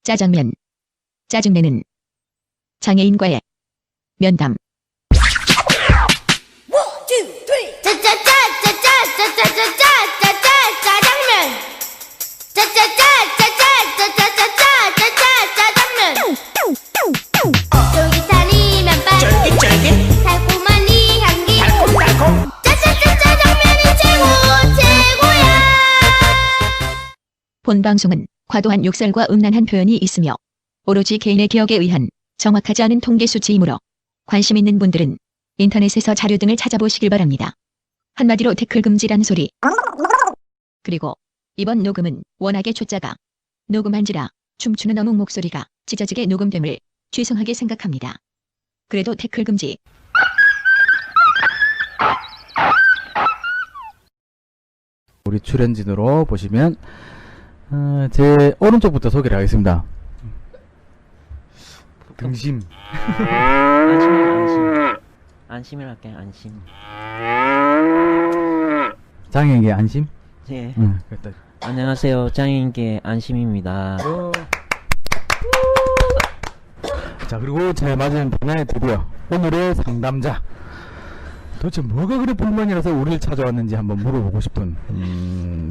짜장면. 짜증내는 장애인과의 면담. 짜장면. 짜장면. 쫄깃하니 면발. 쫄깃쫄깃 달콤한 이 향기. 달콤달콤 짜장면이 최고야. 본 방송은 과도한 욕설과 음란한 표현이 있으며 오로지 개인의 기억에 의한 정확하지 않은 통계 수치이므로 관심 있는 분들은 인터넷에서 자료 등을 찾아보시길 바랍니다. 한마디로 태클 금지란 소리. 그리고 이번 녹음은 워낙에 초짜가 녹음한지라 춤추는 어묵 목소리가 찢어지게 녹음됨을 죄송하게 생각합니다. 그래도 태클 금지. 우리 출연진으로 보시면 제 오른쪽부터 소개를 하겠습니다. 등심. 안심을 할게. 안심. 장애인의 안심? 예. 그랬다. 안녕하세요. 장애인계 안심입니다. 자, 그리고 제 맞은편에 드디어 오늘의 상담자. 도대체 뭐가 그래 불만이라서 우리를 찾아왔는지 한번 물어보고 싶은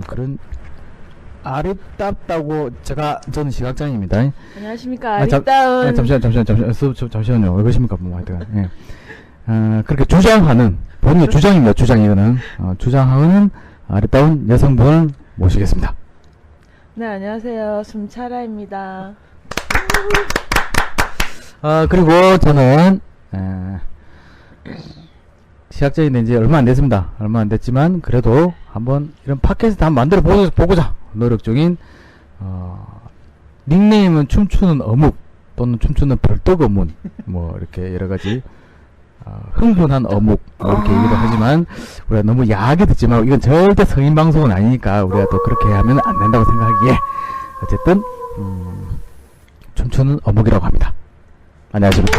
그런 아름답다고. 저는 시각장애입니다. 안녕하십니까. 아, 아름다운 잠시만요. 왜 그러십니까? 뭐 하여튼 예. 그렇게 주장하는 본인의 주장입니다. 주장. 이거는 주장하는 아름다운 여성분을 모시겠습니다. 네, 안녕하세요. 숨차라입니다. 그리고 저는 시작자인 지 얼마 안 됐습니다. 얼마 안 됐지만 그래도 한번 이런 팟캐스트 한번 만들어 보고자 노력 중인 닉네임은 춤추는 어묵 또는 춤추는 벌떡어문 뭐 이렇게 여러 가지 흥분한 어묵 뭐 이렇게 얘기도 하지만 우리가 너무 야하게 듣지 말고, 이건 절대 성인 방송은 아니니까 우리가 또 그렇게 하면 안 된다고 생각하기에 어쨌든 춤추는 어묵이라고 합니다. 안녕하십니까.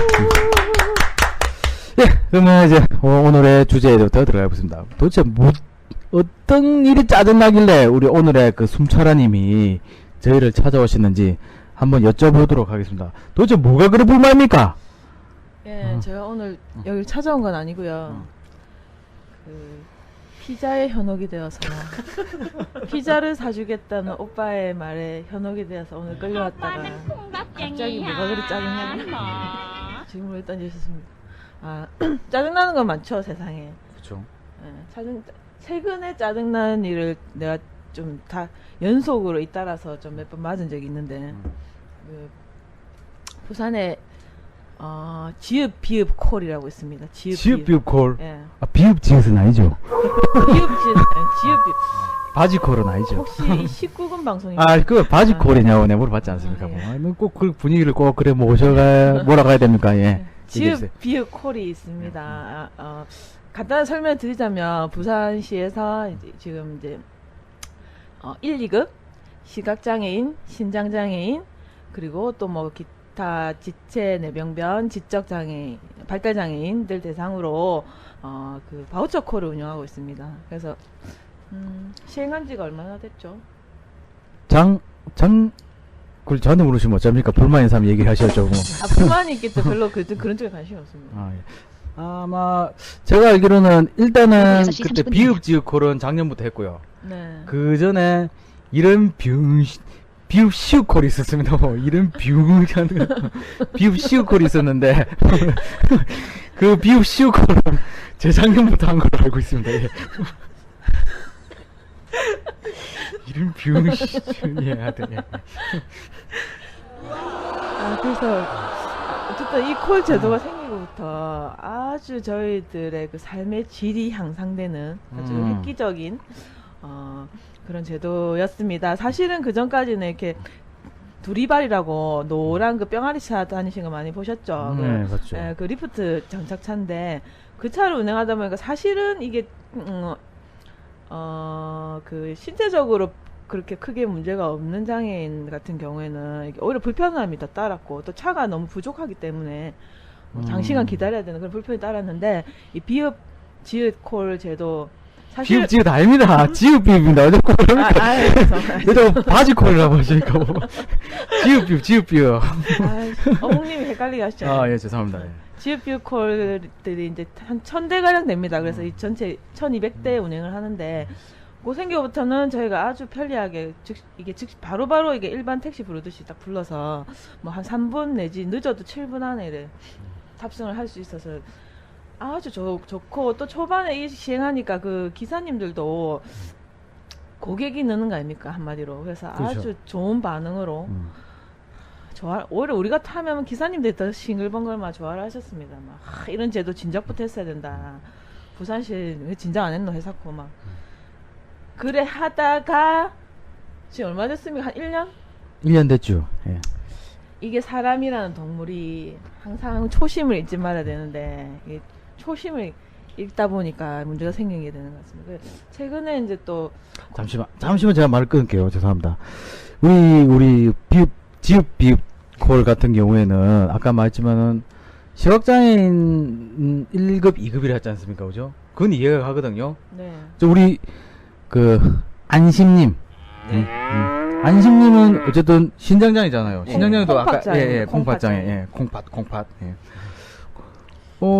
예, 그러면 이제 오늘의 주제부터 들어가 보겠습니다. 도대체 어떤 일이 짜증나길래 우리 오늘의 그 숨차라님이 저희를 찾아오시는지 한번 여쭤보도록 하겠습니다. 도대체 뭐가 그래 불만입니까? 예, 제가 오늘 여기 찾아온 건 아니고요. 그 피자에 현혹이 되어서 피자를 사주겠다는 오빠의 말에 현혹이 되어서 오늘 끌려왔다가 갑자기 뭐가 그리 짜증나냐 질문을 던지셨습니다. 짜증나는 건 많죠, 세상에. 그렇죠. 예, 최근에 짜증나는 일을 내가 좀 다 연속으로 잇따라서 좀 몇 번 맞은 적이 있는데, 그 부산에 지읒 비읍 콜이라고 있습니다. 지읒 비읍 콜. 예. 비읍 지읒은 아니죠. 비읍 지읒 비읍. 바지 콜은 아니죠. 혹시 이 19금 방송입니까? 그 바지 콜이냐고 내가 물어봤지 않습니까? 예. 꼭 그 분위기를 꼭 그래 몰아가야 됩니까? 예. 지읒 비읍 콜이 있습니다. 간단히 설명 드리자면 부산시에서 지금 이제 1, 2급 시각장애인, 신장장애인, 그리고 또 뭐 기타 지체 내병변, 지적장애인, 발달장애인들 대상으로 그 바우처 콜을 운영하고 있습니다. 그래서 시행한 지가 얼마나 됐죠? 그걸 저한테 물으시면 어쩝니까? 불만 있는 사람 얘기를 하셔야죠. 뭐. 불만이 있기 때문에 별로 그런 쪽에 관심이 없습니다. 예. 아마 제가 알기로는 일단은 6시 그때 30분 비읍 지읒 콜은 작년부터 했고요. 네. 그 전에 이런 비읍 시읒 콜이 있었습니다. 이런 비읍 하는 비읍 시읒 콜이 있었는데 그 비읍 시읒 콜은 재작년부터 한 걸로 알고 있습니다. 예. 이런 비읍 시읒 예, 하여튼 예. 그래서 어쨌든 이 콜 제도가 생기고부터 아주 저희들의 그 삶의 질이 향상되는 아주 획기적인 그런 제도였습니다. 사실은 그 전까지는 이렇게 두리발이라고 노란 그 병아리 차 다니신 거 많이 보셨죠? 네, 맞죠. 그 리프트 장착차인데 그 차를 운행하다 보니까 사실은 이게 그 신체적으로 그렇게 크게 문제가 없는 장애인 같은 경우에는 이게 오히려 불편함이 더 따랐고, 또 차가 너무 부족하기 때문에 장시간 기다려야 되는 그런 불편이 따랐는데, 이 비읍 지읒 콜 제도 사실 비읍 아닙니다. 지읍비읍입니다. 어제 꼭 그러니까. 죄송합니다. 내가 바지콜이라고 하시니까 뭐. 지읍비읍. 어묵님이 헷갈리게 하시잖아요. 아, 예, 죄송합니다. 예. 지읍뷰콜들이 이제 한 1000대 가량 됩니다. 그래서 이 전체 1200대 운행을 하는데 그 생겨부터는 저희가 아주 편리하게 이게 바로바로 이게 일반 택시 부르듯이 딱 불러서 뭐 한 3분 내지 늦어도 7분 안에 이래 탑승을 할 수 있어서 아주 좋고 또 초반에 이 시행하니까 그 기사님들도 고객이 느는 거 아닙니까 한마디로. 그래서 그렇죠. 아주 좋은 반응으로 오히려 우리가 타면 기사님들이 더 싱글벙글만 좋아를 하셨습니다. 막 이런 제도 진작부터 했어야 된다. 부산시 왜 진작 안 했노 해사코 막 그래 하다가 지금 얼마 됐습니까? 한 1년? 1년 됐죠. 예. 이게 사람이라는 동물이 항상 초심을 잊지 말아야 되는데 이게 초심을 읽다 보니까 문제가 생기게 되는 것 같습니다. 그래서 최근에 이제 또 잠시만 제가 말을 끊을게요. 죄송합니다. 우리 지읍 콜 같은 경우에는 아까 말했지만은 시각장애인 1급, 2급이라 했지 않습니까? 그죠? 그건 이해가 가거든요. 네. 우리 안심님. 네. 안심님은 어쨌든 신장장애잖아요. 네. 신장장애도 아까 콩팥장애. 콩팥장애. 콩팥. 예.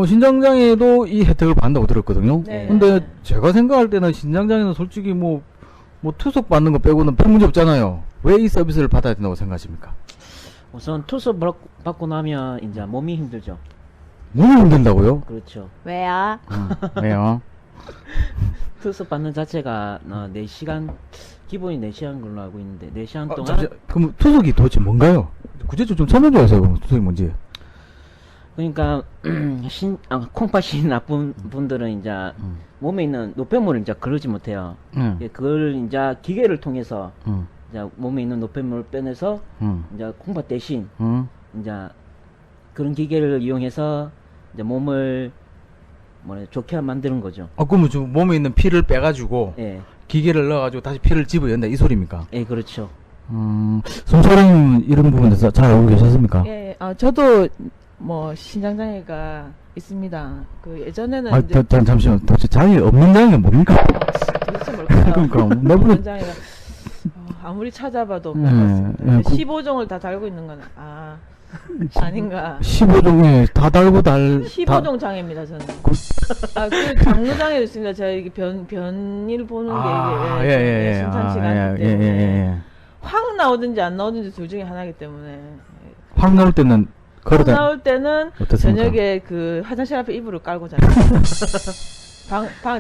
신장장애도 이 혜택을 받는다고 들었거든요. 네. 근데 제가 생각할 때는 신장장애는 솔직히 뭐 투석 받는 거 빼고는 별 문제 없잖아요. 왜 이 서비스를 받아야 된다고 생각하십니까? 우선 투수 받고 나면 이제 몸이 힘들죠. 몸이 힘든다고요? 그렇죠. 왜요? 왜요? 투수 받는 자체가 4시간 기본이 4시간 걸로 알고 있는데 4시간 동안 잠시, 그럼 투석이 도대체 뭔가요? 구체적으로 좀 설명 좀 하세요. 그럼 투석이 뭔지. 그러니까 콩팥이 나쁜 분들은 이제 몸에 있는 노폐물을 이제 거르지 못해요. 예, 그걸 이제 기계를 통해서 이제 몸에 있는 노폐물을 빼내서 이제 콩팥 대신 이제 그런 기계를 이용해서 이제 몸을 좋게 만드는 거죠. 그러면 좀 몸에 있는 피를 빼가지고 예, 기계를 넣어가지고 다시 피를 집어낸다 이 소리입니까? 예, 그렇죠. 손소리는 이런 부분에서 잘 알고 계셨습니까? 예, 저도 뭐 신장장애가 있습니다. 그 예전에는 이제 잠시만. 도대체 장애 없는 장애가 뭡니까? 도대체 뭘까요? 그러니까 없는 장애가 아무리 찾아봐도 없는 것 같습니다. 예, 15종을 다 달고 있는 건 아닌가. 15종에 다 달고 15종 장애입니다, 저는. 그 장르장애도 있습니다. 제가 이게 변일 보는 게 이게 심상치가 않기 때문에 확 나오든지 안 나오든지 둘 중에 하나이기 때문에 확 나올 때는 확 나올 때는 어떻습니까? 저녁에 그 화장실 앞에 이불을 깔고 자요.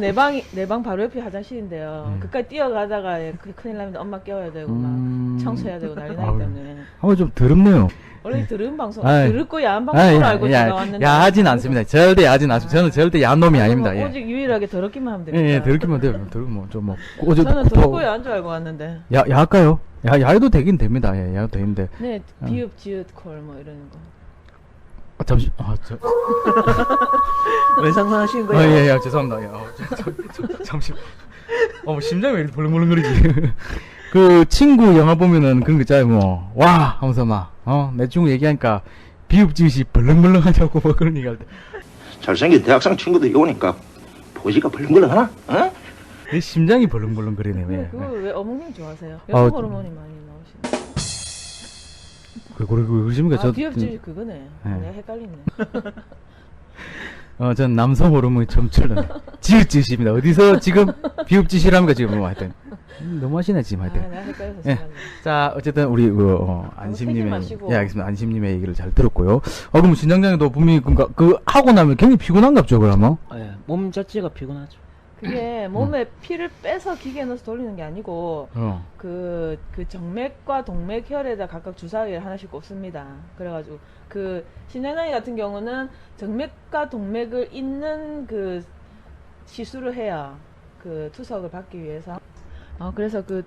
내 방 바로 옆이 화장실인데요. 그까지 뛰어가다가 큰일 나면 엄마 깨워야 되고 막 청소해야 되고 난리 나기 때문에. 좀 더럽네요. 원래 들은 방송, 아이. 들었고 야한 방송으로 알고 지나왔는데. 야하진 않습니다. 절대 야하진 않습니다. 저는 절대 야한 놈이 아닙니다. 예. 오직 유일하게 더럽기만 하면 됩니다. 예, 더럽기만 돼요. 더럽기만 저는 더럽고 야한 줄 알고 왔는데. 야할까요? 야해도 되긴 됩니다. 예, 야해도 되는데. 네, 비읍, 지읒, 콜 뭐 이러는 거. 잠시, 왜 상상하시는 거예요? 예, 죄송합니다. 잠시. 심장이 왜 이렇게 벌렁벌렁거리지? 그 친구 영화 보면은 그런 거 있잖아요. 뭐, 와! 하면서 막, 내 친구 얘기하니까 비읍지읒이 벌렁벌렁 하냐고 뭐 그런 얘기 할 때. 잘생긴 대학생 친구들이 오니까 보지가 벌렁벌렁하나? 어? 내 심장이 벌렁벌렁거리네. 왜? 왜 어묵님 좋아하세요? 여성 호르몬이 많이 나오시네. 그러십니까? 비읍, 지읒 그거네. 내가 헷갈리네. 전 남성 호르몬이 점철은 지읒지읒입니다. 어디서 지금 비읍지읒이랍니까 지금 뭐 하여튼 너무하시네 지금 하여튼. 내가 헷갈려서 예. 정말. 자 어쨌든 우리 안심님의 마시고. 예 알겠습니다. 안심님의 얘기를 잘 들었고요. 그럼 신장장애도 분명히 그 하고 나면 굉장히 피곤한갑죠 그러면? 예, 몸 자체가 피곤하죠. 그게 몸에 피를 빼서 기계에 넣어서 돌리는 게 아니고 그 정맥과 동맥혈에다 각각 주사기를 하나씩 꽂습니다. 그래가지고 그 신장장애 같은 경우는 정맥과 동맥을 잇는 그 시술을 해야 그 투석을 받기 위해서. 그래서 그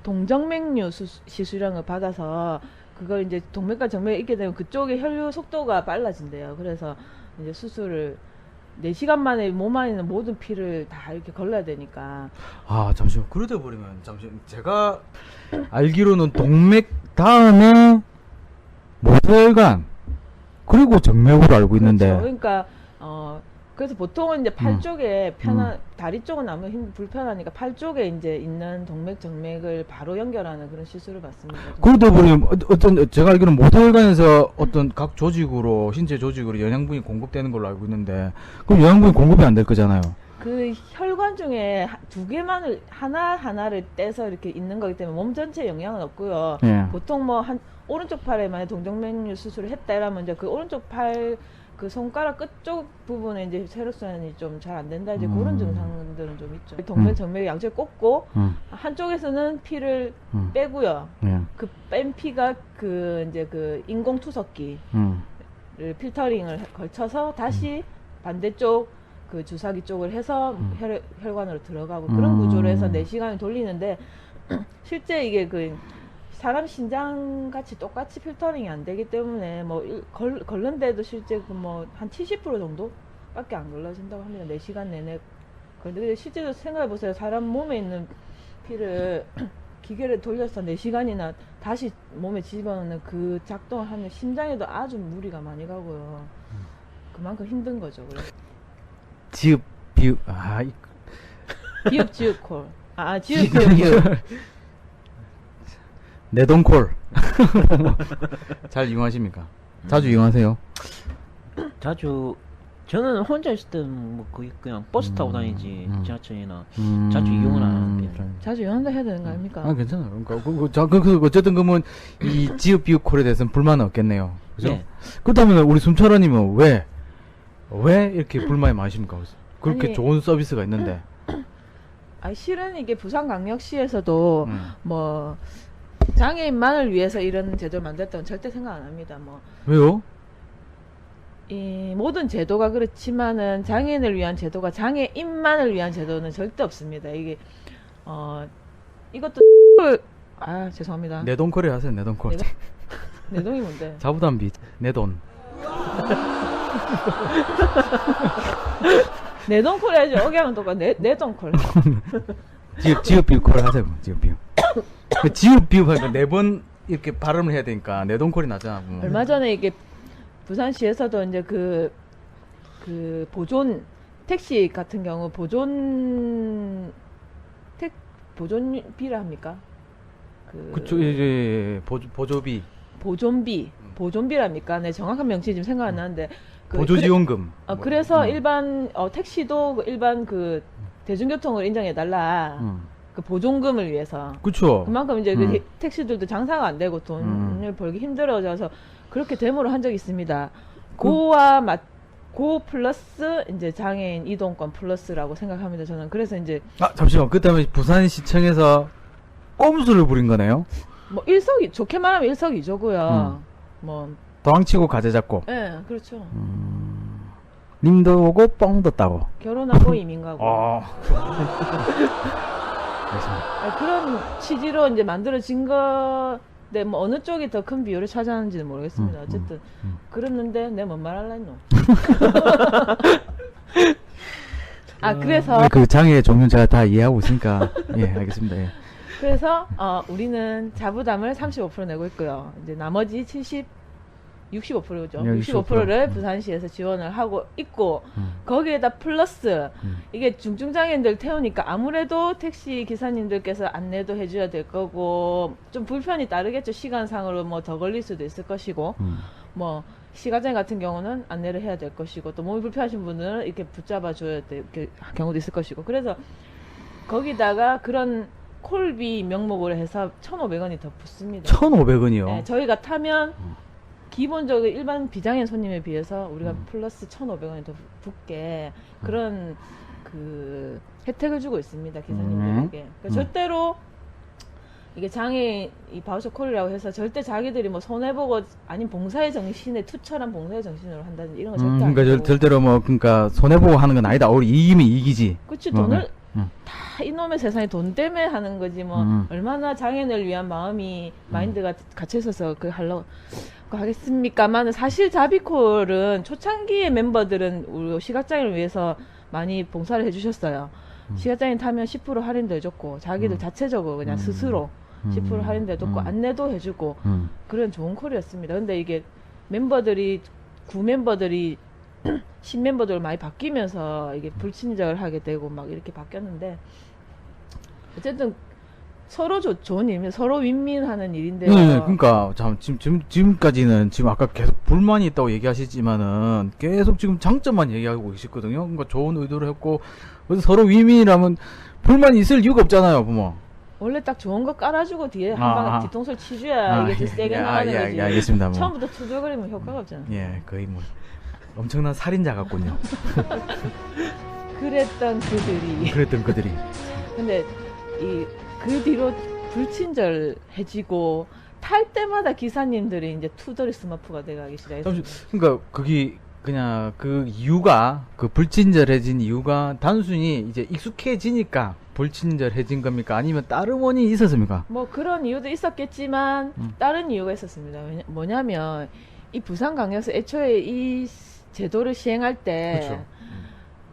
동정맥류 시술이라는 걸 받아서 그걸 이제 동맥과 정맥이 있게 되면 그쪽의 혈류 속도가 빨라진대요. 그래서 이제 수술을 4시간 만에 몸 안에 있는 모든 피를 다 이렇게 걸러야 되니까. 잠시만. 그러다 버리면 잠시만. 제가 알기로는 동맥 다음에 모세혈관 그리고 정맥으로 알고 있는데. 그렇죠. 그러니까 그래서 보통은 이제 팔 쪽에 다리 쪽은 아무 불편하니까 팔 쪽에 이제 있는 동맥 정맥을 바로 연결하는 그런 시술을 받습니다. 그러다 보니 어떤 제가 알기로는 모세혈관에서 어떤 각 조직으로 신체 조직으로 영양분이 공급되는 걸로 알고 있는데 그럼 영양분이 공급이 안 될 거잖아요. 그 혈관 중에 두 개만을 하나를 떼서 이렇게 있는 거기 때문에 몸 전체에 영향은 없고요. 예. 보통 뭐 한 오른쪽 팔에 만약 동정맥류 수술을 했다 이러면 이제 그 오른쪽 팔 그 손가락 끝쪽 부분에 이제 혈액순환이 좀 잘 안 된다 이제 그런 증상들은 좀 있죠. 동맥 정맥이 양쪽에 꽂고 한쪽에서는 피를 빼고요. 예. 그 뺀 피가 그 이제 그 인공 투석기를 필터링을 걸쳐서 다시 반대쪽 그 주사기 쪽을 해서 혈관으로 들어가고 그런 구조로 해서 4시간을 돌리는데 실제 이게 그 사람 신장 같이 똑같이 필터링이 안 되기 때문에 뭐 걸른데도 실제 그 뭐 한 70% 정도밖에 안 걸러진다고 합니다. 4시간 내내. 근데 실제로 생각해 보세요. 사람 몸에 있는 피를 기계를 돌려서 4시간이나 다시 몸에 집어넣는 그 작동을 하면 심장에도 아주 무리가 많이 가고요. 그만큼 힘든 거죠. 그래서. 지읍 비읍 비읍 지읍 콜. 지읍 비읍. 내돈콜 잘 이용하십니까? 자주 이용하세요? 자주 저는 혼자 있을 때는 뭐 거의 그냥 버스 타고 다니지 지하철이나 자주 이용은 안 하는 편이에요. 자주 이용한다 해야 되는 거 아닙니까? 괜찮아요. 그러니까 어쨌든 그러면 이 지읍 비읍 콜에 대해서는 불만은 없겠네요. 그죠? 네. 그렇다면 우리 순철아님은 왜 이렇게 불만이 많으십니까? 그렇게 아니, 좋은 서비스가 있는데. 실은 이게 부산광역시에서도 뭐 장애인만을 위해서 이런 제도를 만들었다고는 절대 생각 안 합니다. 뭐 왜요? 이 모든 제도가 그렇지만은 장애인을 위한 제도가 장애인만을 위한 제도는 절대 없습니다. 이게 이것도 죄송합니다. 내돈콜에 하세요. 내돈콜. 내동이 뭔데? 자부담비 내돈. 내돈콜 해야지. 억양은 똑같아. 내돈콜. 지읍 비읍 콜 하세요. 지읍 비읍. 지읍 비읍 하니까 4번 이렇게 발음을 해야 되니까 내돈콜이 나잖아. 얼마 전에 이게 부산시에서도 이제 그 보존 택시 같은 경우 보존비라 합니까? 그쵸 이제 보조비. 보존비랍니까? 네, 정확한 명칭이 지금 생각 안 나는데. 보조지원금. 그래서 일반 택시도 일반 그 대중교통을 인정해달라. 그 보존금을 위해서. 그쵸. 그만큼 이제 그 택시들도 장사가 안 되고 돈을 벌기 힘들어져서 그렇게 데모를 한 적이 있습니다. 고 플러스 이제 장애인 이동권 플러스라고 생각합니다. 저는 그래서 이제 잠시만. 그다음에 부산시청에서 꼼수를 부린 거네요. 뭐 좋게 말하면 일석이조고요. 뭐 도망치고 가재 잡고. 예, 그렇죠. 님도 오고 뻥도 따고. 결혼하고 이민 가고. 알겠습니다. 그런 취지로 이제 만들어진 건데 뭐 어느 쪽이 더 큰 비율을 차지하는지는 모르겠습니다. 어쨌든 그랬는데 내가 뭔 말 할라 했노. 그래서 그 장애의 종류는 제가 다 이해하고 있으니까 예, 알겠습니다. 예. 그래서 우리는 자부담을 35% 내고 있고요. 이제 나머지 65%죠. 65%를 부산시에서 지원을 하고 있고 거기에다 플러스 이게 중증장애인들 태우니까 아무래도 택시 기사님들께서 안내도 해줘야 될 거고 좀 불편이 따르겠죠. 시간상으로 뭐 더 걸릴 수도 있을 것이고 뭐 시가장애 같은 경우는 안내를 해야 될 것이고 또 몸이 불편하신 분들은 이렇게 붙잡아 줘야 될 경우도 있을 것이고 그래서 거기다가 그런 콜비 명목으로 해서 1,500원이 더 붙습니다. 1,500원이요? 네, 저희가 타면 기본적으로 일반 비장애인 손님에 비해서 우리가 플러스 1,500원이 더 붙게 그런 그 혜택을 주고 있습니다. 기사님들에게. 그러니까 절대로 이게 장애인 이 바우처 콜이라고 해서 절대 자기들이 뭐 손해보고 아니면 봉사의 정신에 투철한 봉사의 정신으로 한다든지 이런 거 절대 그러니까 아니고. 절대로 그러니까 손해보고 하는 건 아니다. 우리 이기면 이기지. 그치 돈을 다 이놈의 세상에 돈 때문에 하는 거지 뭐 얼마나 장애인을 위한 마인드가 갇혀 있어서 그 하려고 하겠습니까만 사실 자비콜은 초창기의 멤버들은 우리 시각장애를 위해서 많이 봉사를 해주셨어요. 시각장애인 타면 10% 할인도 해줬고 자기들 자체적으로 그냥 스스로 10% 할인도 해줬고 안내도 해주고 그런 좋은 콜이었습니다. 근데 이게 멤버들이 구 멤버들이 신멤버들 많이 바뀌면서 이게 불친절하게 되고 막 이렇게 바뀌었는데 어쨌든 서로 좋은 일입니다. 서로 윈윈하는 일인데요. 네, 그러니까 지금까지는 지금 아까 계속 불만이 있다고 얘기하시지만은 계속 지금 장점만 얘기하고 계시거든요. 그러니까 좋은 의도를 했고 그래서 서로 윈윈이라면 불만이 있을 이유가 없잖아요, 부모. 원래 딱 좋은 거 깔아주고 뒤에 한 방 뒤통수를 치줘야 이게 세게 나가는 거지. 알겠습니다. 뭐. 처음부터 투덜거리면 효과가 없잖아. 예, 거의 뭐 엄청난 살인자 같군요. 그랬던 그들이. 그랬던 그들이. 근데 그 뒤로 불친절해지고 탈 때마다 기사님들이 이제 투덜이 스머프가 돼가기 시작했어요. 그러니까 그게 그냥 그 이유가 그 불친절해진 이유가 단순히 이제 익숙해지니까 불친절해진 겁니까? 아니면 다른 원인이 있었습니까? 뭐 그런 이유도 있었겠지만 다른 이유가 있었습니다. 뭐냐면 이 부산광역에서 애초에 이 제도를 시행할 때 그렇죠.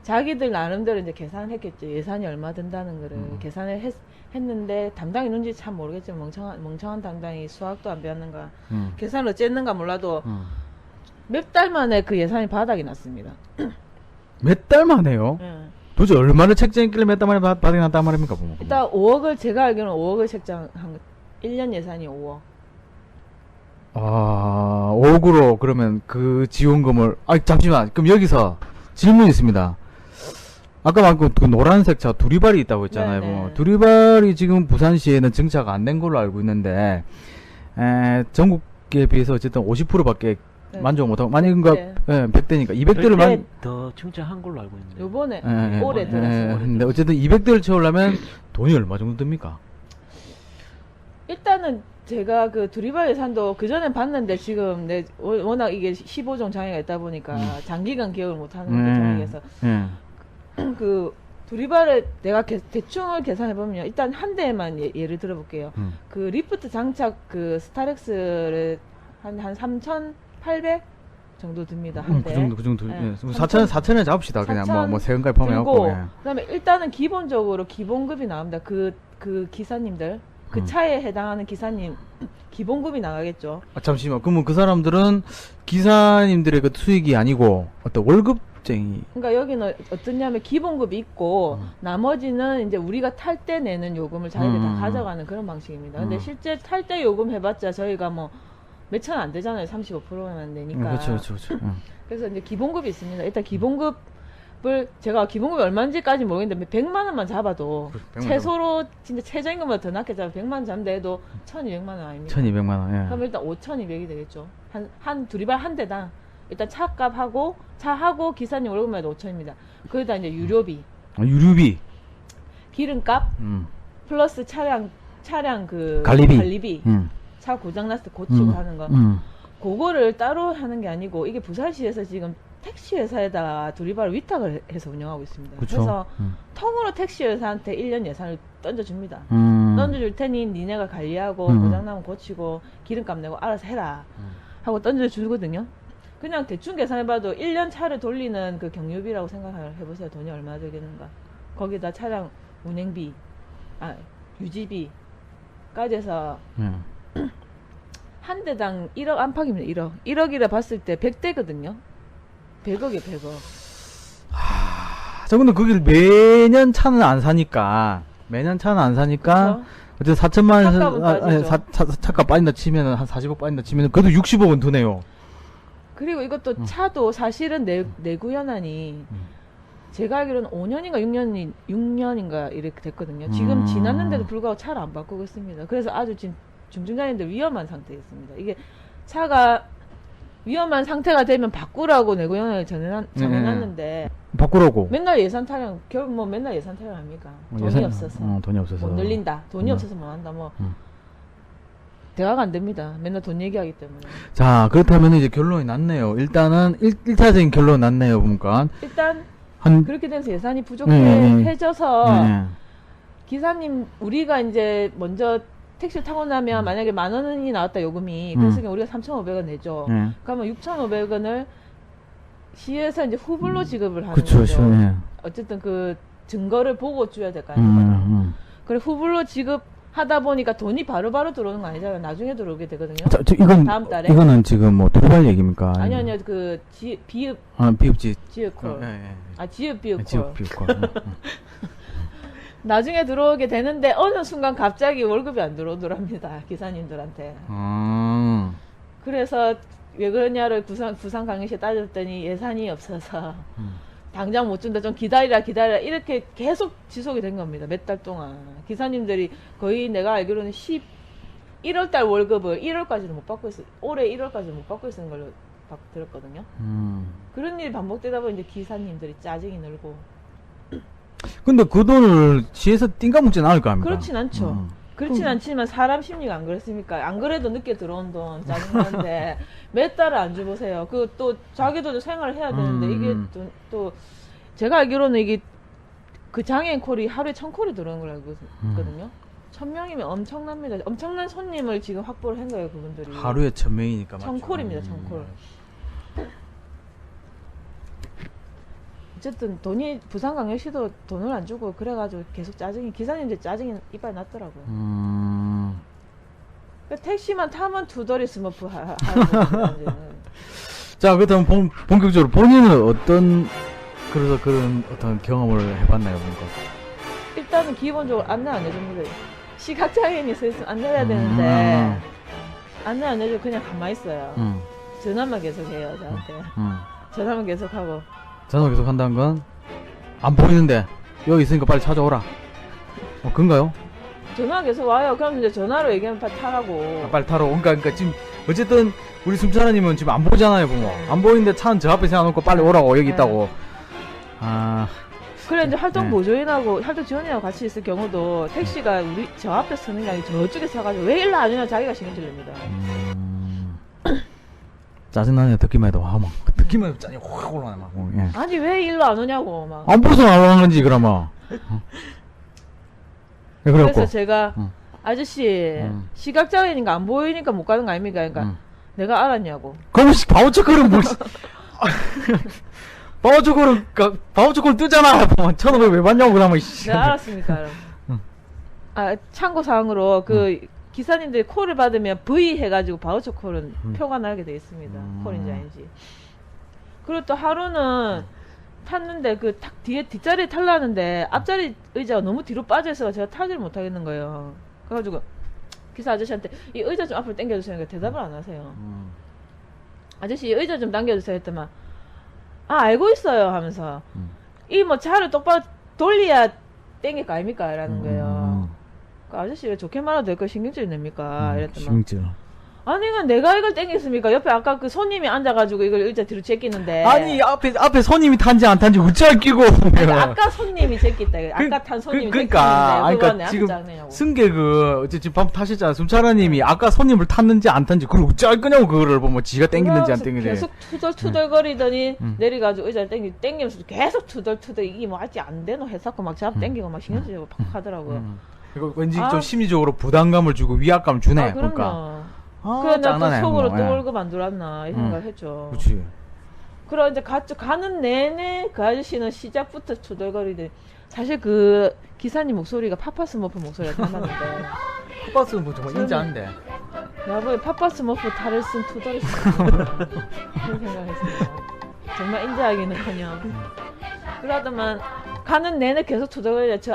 자기들 나름대로 이제 계산했겠죠. 예산이 얼마 든다는 거를 계산을 했는데 담당이 누군지 참 모르겠지만 멍청한 담당이 수학도 안 배웠는가 계산을 어쨌는가 몰라도 몇 달 만에 그 예산이 바닥이 났습니다. 몇 달 만에요? 예. 도대체 얼마를 책정했길래 몇 달 만에 바닥이 났단 말입니까? 부모? 일단 5억을 제가 알기로는 5억을 책정한 1년 예산이 5억. 아, 5억으로 그러면 그 지원금을 잠시만. 그럼 여기서 질문이 있습니다. 아까 말고 그 노란색 차 두리발이 있다고 했잖아요. 네네. 뭐 두리발이 지금 부산시에는 정차가 안 된 걸로 알고 있는데 전국에 비해서 어쨌든 50%밖에 네. 만족 못하고 만약 그니까 100대니까 200대를 그때 더 증차한 걸로 알고 있는데. 요번에 올해 들었어요. 근데 어쨌든 200대를 채우려면 돈이 얼마 정도 듭니까? 일단은 제가 그 두리발 예산도 그 전에 봤는데 지금 워낙 이게 15종 장애가 있다 보니까 장기간 기억을 못 하는 데 종에서 그 두리발을 내가 대충을 계산해 보면요. 일단 한 대만 예를 들어볼게요. 그 리프트 장착 그 스타렉스를 한 3,800 정도 듭니다. 한 대. 그 정도. 네. 4천에 잡읍시다. 그냥 뭐 세금까지 포함해갖고. 예. 그다음에 일단은 기본적으로 기본급이 나옵니다. 그 기사님들 그 차에 해당하는 기사님 기본급이 나가겠죠. 잠시만. 그러면 그 사람들은 기사님들의 그 수익이 아니고 어떤 월급쟁이. 그러니까 여기는 어떠냐면 기본급이 있고 나머지는 이제 우리가 탈 때 내는 요금을 자기들 다 가져가는 그런 방식입니다. 근데 실제 탈 때 요금 해봤자 저희가 뭐 몇천 안 되잖아요. 35%만 내니까. 그렇죠. 그래서 이제 기본급이 있습니다. 일단 제가 기본급이 얼마인지까지 모르겠는데 100만 원만 잡아도 100만 최소로 진짜 최저임금보다 더 낮게 잡아 100만 원 잡는다 해도 1,200만 원 아닙니까? 1,200만 원. 예. 그럼 일단 5,200이 되겠죠. 한 두리발 한 대당 일단 차값하고 차하고 기사님 월급만 해도 5,000입니다. 거기다 이제 유료비, 유류비, 기름값 플러스 차량 그 관리비. 차 고장 났을 때 고치고 하는 거. 그거를 따로 하는 게 아니고 이게 부산시에서 지금 택시 회사에다가 두리발을 위탁을 해서 운영하고 있습니다. 그쵸. 그래서 통으로 택시 회사한테 1년 예산을 던져줍니다. 던져줄 테니 니네가 관리하고 고장나면 고치고 기름값 내고 알아서 해라 하고 던져주거든요. 그냥 대충 계산해봐도 1년 차를 돌리는 그 경유비라고 생각해보세요. 돈이 얼마 들겠는가. 거기다 차량 운행비, 유지비까지 해서 한 대당 1억 안팎입니다. 1억. 1억이라 봤을 때 100대거든요. 100억이에요, 100억. 자, 근데 거길 매년 차는 안 사니까. 그렇죠? 어쨌든 4천만 차값은 따지죠. 차값 빠진다 치면은 한 40억 빠진다 치면은 그래도 60억은 드네요. 그리고 이것도 차도 사실은 내구 연한이 제가 알기로는 5년인가 6년인가 이렇게 됐거든요. 지금 지났는데도 불구하고 차를 안 바꾸고 있습니다. 그래서 아주 지금 중증장애인들 위험한 상태에 있습니다. 이게 차가 위험한 상태가 되면 바꾸라고 내구 연한을 정해놨는데 바꾸라고. 맨날 예산 타령 결국 뭐 맨날 예산 타령 합니까? 돈이 없어서 돈이 없어서 못 늘린다. 돈이 없어서 못 한다. 뭐 대화가 안 됩니다. 맨날 돈 얘기하기 때문에. 자, 그렇다면 이제 결론이 났네요. 일단은 1차적인 결론이 났네요. 보니까 일단 한 그렇게 돼서 예산이 부족해져서 네. 기사님 우리가 이제 먼저 택시를 타고 나면 만약에 10,000원이 나왔다 요금이 그래서 그냥 우리가 3,500원 내죠. 그러면 6,500원을 시에서 이제 후불로 지급을 하는 그쵸, 거죠. 네. 어쨌든 그 증거를 보고 줘야 될 거 아닙니까? 그래 후불로 지급 하다 보니까 돈이 바로바로 들어오는 거 아니잖아요. 나중에 들어오게 되거든요. 이건 다음 달에. 이거는 지금 뭐 돌발 얘기입니까? 아니요, 그 비읍 비읍지. 지읒콜. 예. 아, 지읒 비읍콜. 지읒 비읍콜. 나중에 들어오게 되는데 어느 순간 갑자기 월급이 안 들어오더랍니다. 기사님들한테. 그래서 왜 그러냐를 부산 강의실에 따졌더니 예산이 없어서 당장 못 준다, 좀 기다리라 이렇게 계속 지속이 된 겁니다. 몇 달 동안 기사님들이 거의 내가 알기로는 1월달 월급을 1월까지는 못 받고 있어, 올해 1월까지 못 받고 있는 걸로 들었거든요. 그런 일이 반복되다 보니 이제 기사님들이 짜증이 늘고. 근데 그 돈을 시에서 띵가먹진 않을 거 아닙니까? 그렇진 않죠. 그렇진 않지만 사람 심리가 안 그렇습니까? 안 그래도 늦게 들어온 돈 짜증나는데 몇 달을 안 주보세요. 그 또 자기도 생활을 해야 되는데 이게 또 제가 알기로는 이게 그 장애인 콜이 하루에 1000콜이 들어오는 걸 알고 있거든요. 1000명이면 엄청납니다. 엄청난 손님을 지금 확보를 한 거예요, 그분들이. 하루에 1000명이니까 1000콜입니다, 1000콜. 어쨌든 돈이 부산광역시도 돈을 안 주고 그래가지고 계속 기사님들 짜증이 이빨 났더라고요. 그러니까 택시만 타면 투덜이 스머프 하는 자, 그렇다면 본격적으로 본인은 그래서 그런 어떤 경험을 해봤나요, 뭔가? 일단은 기본적으로 안내 안 해줍니다. 시각장애인이 서 있으면 안내해야 되는데 안내 안 해주고 그냥 가만히 있어요. 전화만 계속 해요, 저한테. 전화만 계속 하고. 전화 계속 한다는 건 안 보이는데 여기 있으니까 빨리 찾아오라. 그런가요? 전화 계속 와요. 그럼 이제 전화로 얘기하면 빨리 타라고. 빨리 타러. 그러니까 지금 어쨌든 우리 숨차라님은 지금 안 보잖아요, 부모. 안 보이는데 차는 저 앞에 세워놓고 빨리 오라고 여기 있다고. 그래 이제 활동 네. 보조인하고 활동 지원인하고 같이 있을 경우도 택시가 저 앞에 서는 게 아니고 저쪽에 서가지고 왜 일로 안 오냐 자기가 신경 질립니다. 짜증나네. 듣기만 해도 막 듣기만 해도 짜증이 확 올라오네 막. 예. 아니 왜 일로 안 오냐고 막. 안 보고서 안 오는 건지 그러면. 그래서 제가 아저씨 시각장애인인가 안 보이니까 못 가는 거 아닙니까? 그러니까 내가 알았냐고. 그럼 바우처콜은 뭐? 바우처콜 뜨잖아. 1,500 왜 받냐고 그러면. 내가 알았으니까. 참고 사항으로 기사님들이 콜을 받으면 V 해가지고 바우처 콜은 표가 나게 돼 있습니다. 콜인지 아닌지. 그리고 또 하루는 탔는데 뒤에 뒷자리에 타려는데 앞자리 의자가 너무 뒤로 빠져있어서 제가 타지를 못하겠는 거예요. 그래가지고 기사 아저씨한테 이 의자 좀 앞으로 당겨주세요. 그러니까 대답을 안 하세요. 아저씨 이 의자 좀 당겨주세요 했더만 알고 있어요 하면서 이 뭐 차를 똑바로 돌려야 당길 거 아닙니까? 라는 거예요. 아저씨 왜 좋게 말해도 될 거 신경질 냅니까? 이랬더만 신경질. 아니 이건 내가 이걸 땡겼습니까? 옆에 아까 그 손님이 앉아가지고 이걸 의자 뒤로 제끼는데 아니 앞에 손님이 탄지 안 탄지 어찌 끼고. 그러니까 아까 손님이 제끼다. 아까 탄 손님이 제끼는데 그거 내 앞에 짜증내냐고. 승객 지금 밥 타셨잖아. 숨차라님이 아까 손님을 탔는지 안 탔는지 그걸 어찌 알 거냐고. 그거를 보면 지가 땡기는지 안 땡기는지. 계속 투덜투덜거리더니 내려가지고 의자를 땡기면서 계속 투덜투덜 이게 뭐 할지 안 되노 해서 막 잡 땡기고 막 신경질고 팍 하더라고요. 이거 왠지 좀 심리적으로 부담감을 주고 위압감 주네. 그럼요. 그러니까. 그래 나 또 속으로 뭐. 또 월급 안 들어왔나 이 생각을 했죠. 그렇지. 그래 이제 가는 내내 그 아저씨는 시작부터 투덜거리더니 사실 그 기사님 목소리가 파파스머프 목소리가 닮았는데 파파스는 뭐 정말 인자한데. 내가 보기 파파스머프 탈을 쓴 투덜이 그런 생각했습니다. 정말 인자하기는커녕. 그러더만 가는 내내 계속 투덜거리자. 저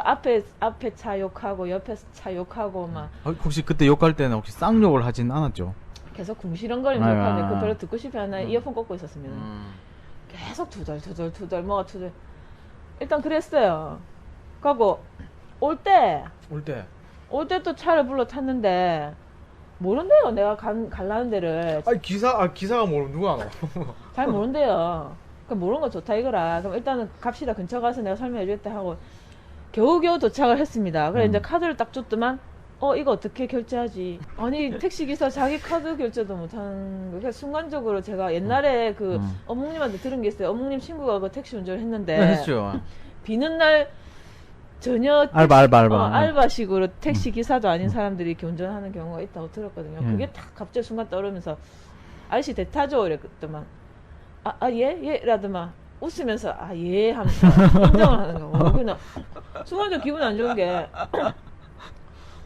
앞에 차 욕하고 옆에 차 욕하고 막. 혹시 그때 욕할 때는 혹시 쌍욕을 하진 않았죠? 계속 궁시렁거리면서 욕하는데 그 별로 듣고 싶지 않아 이어폰 꽂고 있었습니다. 계속 투덜 뭐가 투덜. 일단 그랬어요. 그리고 올 때 또 차를 불러 탔는데 모른대요. 내가 갈라는 데를. 아니 기사가 모르면 누가 알아? 잘 모른대요. 그럼 모르는 거 좋다 이거라. 그럼 일단은 갑시다. 근처 가서 내가 설명해 주겠다 하고 겨우겨우 도착을 했습니다. 그래 이제 카드를 딱 줬더만 이거 어떻게 결제하지? 아니 택시기사 자기 카드 결제도 못하는 거. 그러니까 순간적으로 제가 옛날에 어묵님한테 들은 게 있어요. 어묵님 친구가 그 택시 운전을 했는데 했죠. 비는 날 전혀 알바식으로 택시기사도 아닌 사람들이 이렇게 운전하는 경우가 있다고 들었거든요. 그게 딱 갑자기 순간 떠오르면서 아저씨 대타죠 이랬더만 예? 라더만 웃으면서 예 하면서 인정을 하는 거고. 그냥 순간적으로 기분이 안 좋은 게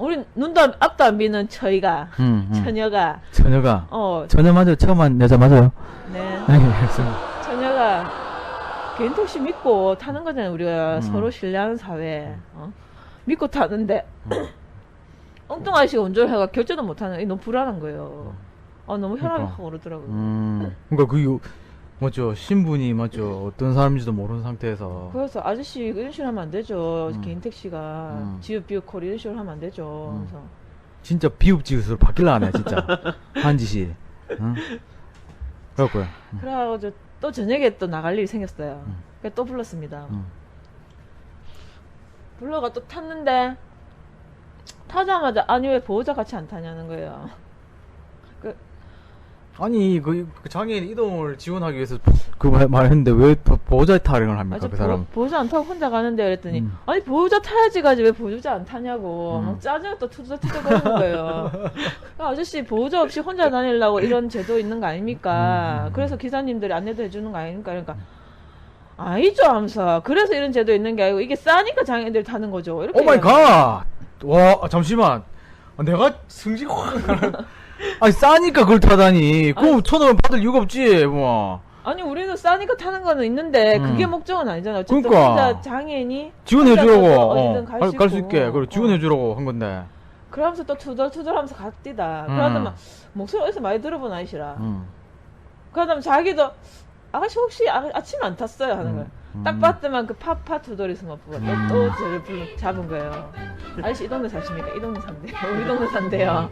우리 눈도 앞도 안 비는 저희가 처녀가 처녀가 처녀 맞아요? 처음 한 여자 맞아요? 네 알겠습니다. 처녀가 개인 택시 믿고 타는 거잖아요. 우리가 서로 신뢰하는 사회 믿고 타는데 엉뚱한 아저씨가 운전을 해가 결제도 못하는 게 너무 불안한 거예요. 너무 혈압이 그러니까. 확 오르더라고요. 그러니까 그 뭐죠 신분이 맞죠 어떤 사람인지도 모르는 상태에서 그래서 아저씨 이런 식으로 하면 안 되죠. 음. 개인 택시가 지읒 비읒 콜 이런 식으로 하면 안 되죠. 그래서 진짜 비읍지읒으로 바뀔라 하네 진짜 한 짓이. 응? 그렇고요. 그래가지고 또 저녁에 또 나갈 일이 생겼어요. 그래서 또 불렀습니다. 불러가 또 탔는데 타자마자 아니 왜 보호자 같이 안 타냐는 거예요. 아니 그 장애인 이동을 지원하기 위해서 그 말했는데 왜 보호자 타령을 합니까 그 사람? 보호자 안 타고 혼자 가는데 그랬더니 아니 보호자 타야지 가지 왜 보호자 안 타냐고 막 짜증 또 투덜투덜거리는 거예요. 아저씨 보호자 없이 혼자 다니려고 이런 제도 있는 거 아닙니까? 그래서 기사님들이 안내도 해주는 거 아닙니까? 그러니까 아니죠 하면서 그래서 이런 제도 있는 게 아니고 이게 싸니까 장애인들 타는 거죠. 이렇게 오 마이 갓! 와 잠시만 내가 승질 확 아니 싸니까 그걸 타다니 그럼 1,000원 받을 이유가 없지 뭐. 아니 우리는 싸니까 타는 거는 있는데 그게 목적은 아니잖아. 어쨌든 그러니까. 혼자 장애인이 지원해주라고 어디든 갈 수 있게 그래 어. 지원해주라고 한 건데. 그러면서 또 투덜투덜하면서 갔디다. 그러다만 목소리 어디서 많이 들어본 아이시라. 그러다만 자기도 아가씨 혹시 아침에 안 탔어요 하는 거야. 딱 봤더만 그 파파 투덜이 스머프가 또 저를 잡은 거예요. 아저씨 이 동네 사십니까? 이 동네 산대요. 우리 동네 산대요.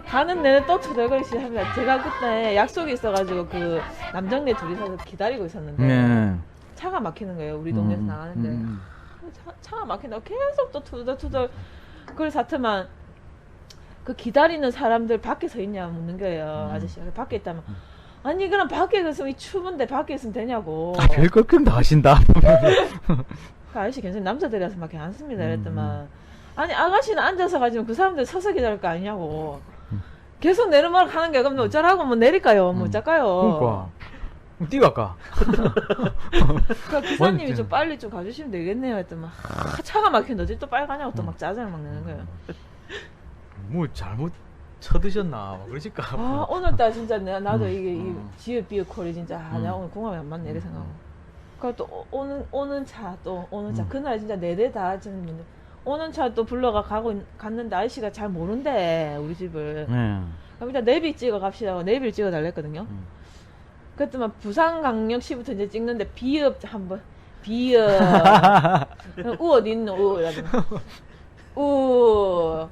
가는 내내 또 투덜거리시 합니다. 제가 그때 약속이 있어가지고 그 남정네 둘이서 기다리고 있었는데 네. 차가 막히는 거예요. 우리 동네에서 나가는데 차가 막힌다고 계속 또 투덜투덜 그걸 사트만 그 기다리는 사람들 밖에 서 있냐 묻는 거예요. 아저씨가 밖에 있다면 아니 그럼 밖에 있으면 이 추운데 밖에 있으면 되냐고. 별 걱정 다 하신다. 그 아저씨 괜찮아 남자들이라서 밖에 안 씁니다. 그랬더만 아니 아가씨는 앉아서 가지고 그 사람들 서서 기다릴 거 아니냐고. 계속 내리막 하는 게 그럼 어쩌라고 뭐 내릴까요? 뭐 어쩔까요? 그러니까 뛰어갈까? 그 기사님이 좀 빨리 좀 가주시면 되겠네요. 했더만 차가 막히는데 어디 또 빨리 가냐고 또 막 짜증을 막 내는 거예요. 뭐 잘못 쳐드셨나 뭐 그러실까? 오늘따라 진짜 나도 이게 이 지읒 비읒 콜이 진짜 내가 오늘 공감이 안 맞네 이래 생각하고. 그리고 또 오는 차 그날 진짜 4대 다 지금 오는 차 또 불러가 갔는데 아저씨가 잘 모른대 우리 집을. 그럼 일단 내비 찍어 갑시다 하고 내비를 찍어 달랬거든요. 그랬더만 부산광역시부터 이제 찍는데 비읍 한번 비읍 우 어디 있노 우 이러더니 우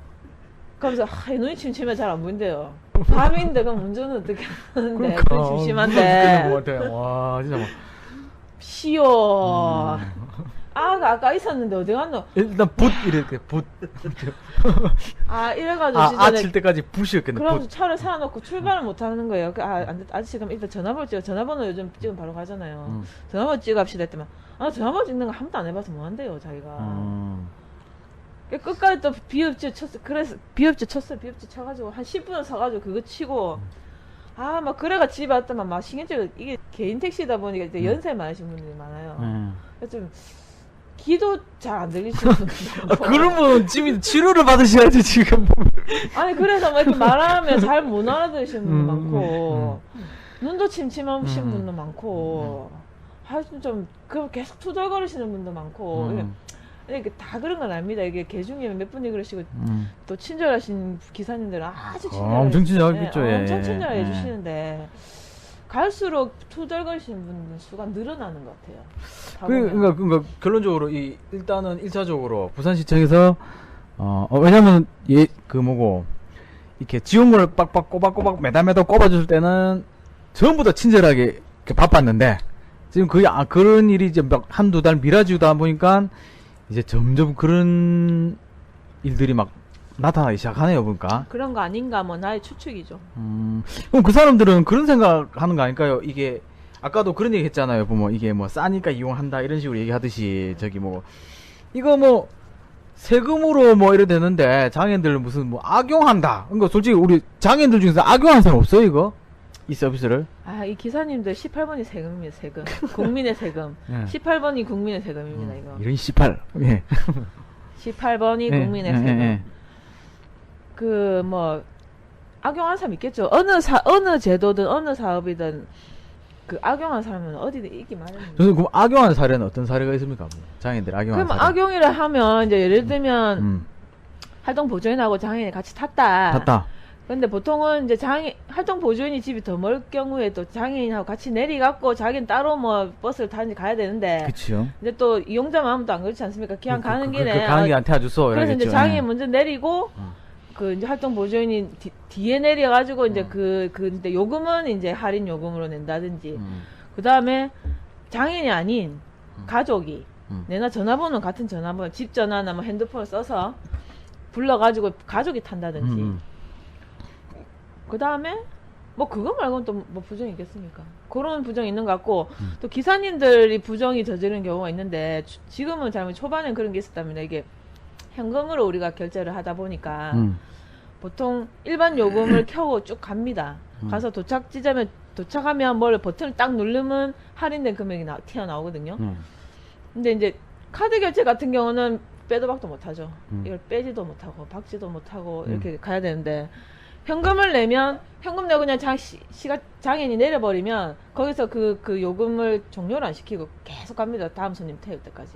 그러면서 눈이 침침해 잘 안 보인대요. 밤인데 그럼 운전은 어떻게 하는데 눈이 심심한데 와 진짜 막 시오 아까 있었는데 어디 갔노? 일단 붓 이렇게 붓 이래가지고 진짜 칠 때까지 붓이었겠네. 그러면서 차를 세워놓고 출발을 못 하는 거예요. 아저씨 그럼 일단 전화번호 찍어. 전화번호 요즘 찍으면 바로 가잖아요. 전화번호 찍어 합시다 했더만 전화번호 찍는 거 한 번도 안 해봐서 뭐 한대요 자기가. 끝까지 또 비읍지 쳤어. 그래서 비읍지 쳐가지고 한 10분을 서가지고 그거 치고 막 그래가 집에 왔더만 막 신경질 이게 개인 택시다 보니까 이제 연세 많으신 분들이 많아요. 그래서 좀 귀도 잘 안 들리시는 분들 많고. 그러면 지금 치료를 받으셔야지 지금. 아니 그래서 막 이렇게 말하면 잘 못 알아들으시는 분도 많고 눈도 침침하신 분도 많고 하여튼 좀 계속 투덜거리시는 분도 많고 이게 다 그런 건 아닙니다. 이게 개 중에 몇 분이 그러시고 또 친절하신 기사님들은 아주 친절하게 엄청 친절하겠죠. 엄청 친절하게 해주시는데 갈수록 투덜거리시는 분들 수가 늘어나는 것 같아요. 그러니까 결론적으로 일단은 1차적으로 부산시청에서 왜냐면 이렇게 지원금을 빡빡 꼬박꼬박 매달매달 꼽아줄 때는 전부 다 친절하게 이렇게 바빴는데 지금 거의 그런 일이 이제 막 한두 달 미뤄지다 보니까 이제 점점 그런 일들이 막 나타나기 시작하네요, 보니까. 그런 거 아닌가 뭐 나의 추측이죠. 그럼 그 사람들은 그런 생각하는 거 아닐까요? 이게 아까도 그런 얘기 했잖아요. 보면 이게 뭐 싸니까 이용한다 이런 식으로 얘기하듯이 이거 뭐 세금으로 뭐 이래 되는데 장애인들 무슨 뭐 악용한다. 그러니까 솔직히 우리 장애인들 중에서 악용하는 사람 없어요, 이거? 이 서비스를? 이 기사님들 18번이 세금입니다, 세금. 국민의 세금. 예. 18번이 국민의 세금입니다, 이거. 이런 18. 예. 18번이 예, 국민의 예, 세금. 예, 예. 그 뭐 악용한 사람 있겠죠. 어느 제도든 어느 사업이든 그 악용한 사람은 어디든 있기 마련입니다. 저는 그럼 악용한 사례는 어떤 사례가 있습니까? 뭐, 장애인들 악용한 그럼 사례. 악용이라 하면 이제 예를 들면 활동 보조인하고 장애인이 같이 탔다. 탔다. 근데 보통은 이제 활동 보조인이 집이 더 멀 경우에 또 장애인하고 같이 내리갖고 자기는 따로 뭐 버스를 타는지 가야 되는데. 그치요. 이제 또 이용자 마음도 안 그렇지 않습니까? 그냥 가는 길에. 가는 길에 안 태워줬어. 그래서 이제 이러겠죠. 장애인 먼저 내리고 그 이제 활동 보조인이 뒤에 내려가지고 이제 근데 요금은 이제 할인 요금으로 낸다든지. 그 다음에 장애인이 아닌 가족이 내나 전화번호 같은 전화번호 집 전화나 뭐 핸드폰을 써서 불러가지고 가족이 탄다든지. 그 다음에 뭐 그거 말고는 또 뭐 부정이 있겠습니까? 그런 부정이 있는 것 같고 또 기사님들이 부정이 저지른 경우가 있는데 지금은 잘못 초반엔 그런 게 있었답니다. 이게 현금으로 우리가 결제를 하다 보니까 보통 일반 요금을 켜고 쭉 갑니다. 가서 도착 지점에 도착하면 뭘 버튼을 딱 누르면 할인된 금액이 튀어나오거든요. 근데 이제 카드 결제 같은 경우는 빼도 박도 못하죠. 이걸 빼지도 못하고 박지도 못하고 이렇게 가야 되는데 현금을 내면 현금 내고 그냥 장애인이 내려버리면 거기서 그 요금을 종료를 안 시키고 계속 갑니다. 다음 손님 태울 때까지.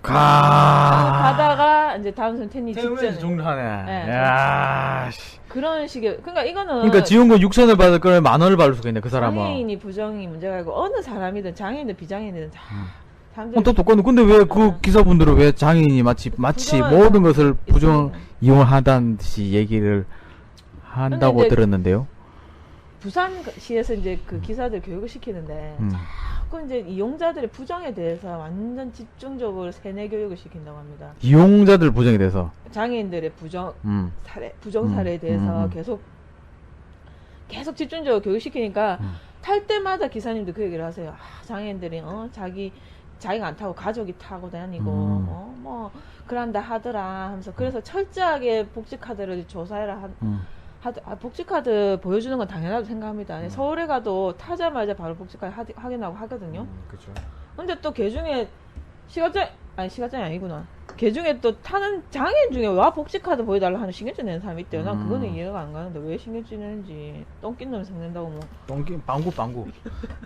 가다가 이제 다음 손님 태우기 직전에 종료하네. 네, 야, 씨. 그런 식의 그러니까 이거는 그러니까 지원금 6천을 받을 거를 10,000원을 받을 수가 있네 그 사람은. 장애인이 부정이 문제가 아니고 어느 사람이든 장애인이든 비장애인이든 다 사람들이 또 똑같네. 근데 왜 그 기사분들은 왜 장애인이 마치 부정을 모든 것을 부정 있습니다. 이용하다는 듯이 얘기를 한다고 이제 들었는데요. 부산시에서 이제 그 기사들 교육을 시키는데 자꾸 이제 이용자들의 부정에 대해서 완전 집중적으로 세뇌 교육을 시킨다고 합니다. 이용자들 부정에 대해서. 장애인들의 부정 사례에 대해서 계속 집중적으로 교육시키니까 탈 때마다 기사님도 그 얘기를 하세요. 장애인들이 자기가 안 타고 가족이 타고 다니고 뭐 그런다 하더라 하면서 그래서 철저하게 복지카드를 조사해라 복지카드 보여주는 건 당연하다고 생각합니다. 서울에 가도 타자마자 바로 복지카드 확인하고 하거든요. 그렇죠. 근데 또 걔 중에 시각장이 아니구나. 걔 중에 또 타는 장애인 중에 와 복지카드 보여달라 하는 신경질 내는 사람이 있대요. 난 그거는 이해가 안 가는데 왜 신경질 내는지. 똥낀 놈 성낸다고 뭐. 빵구.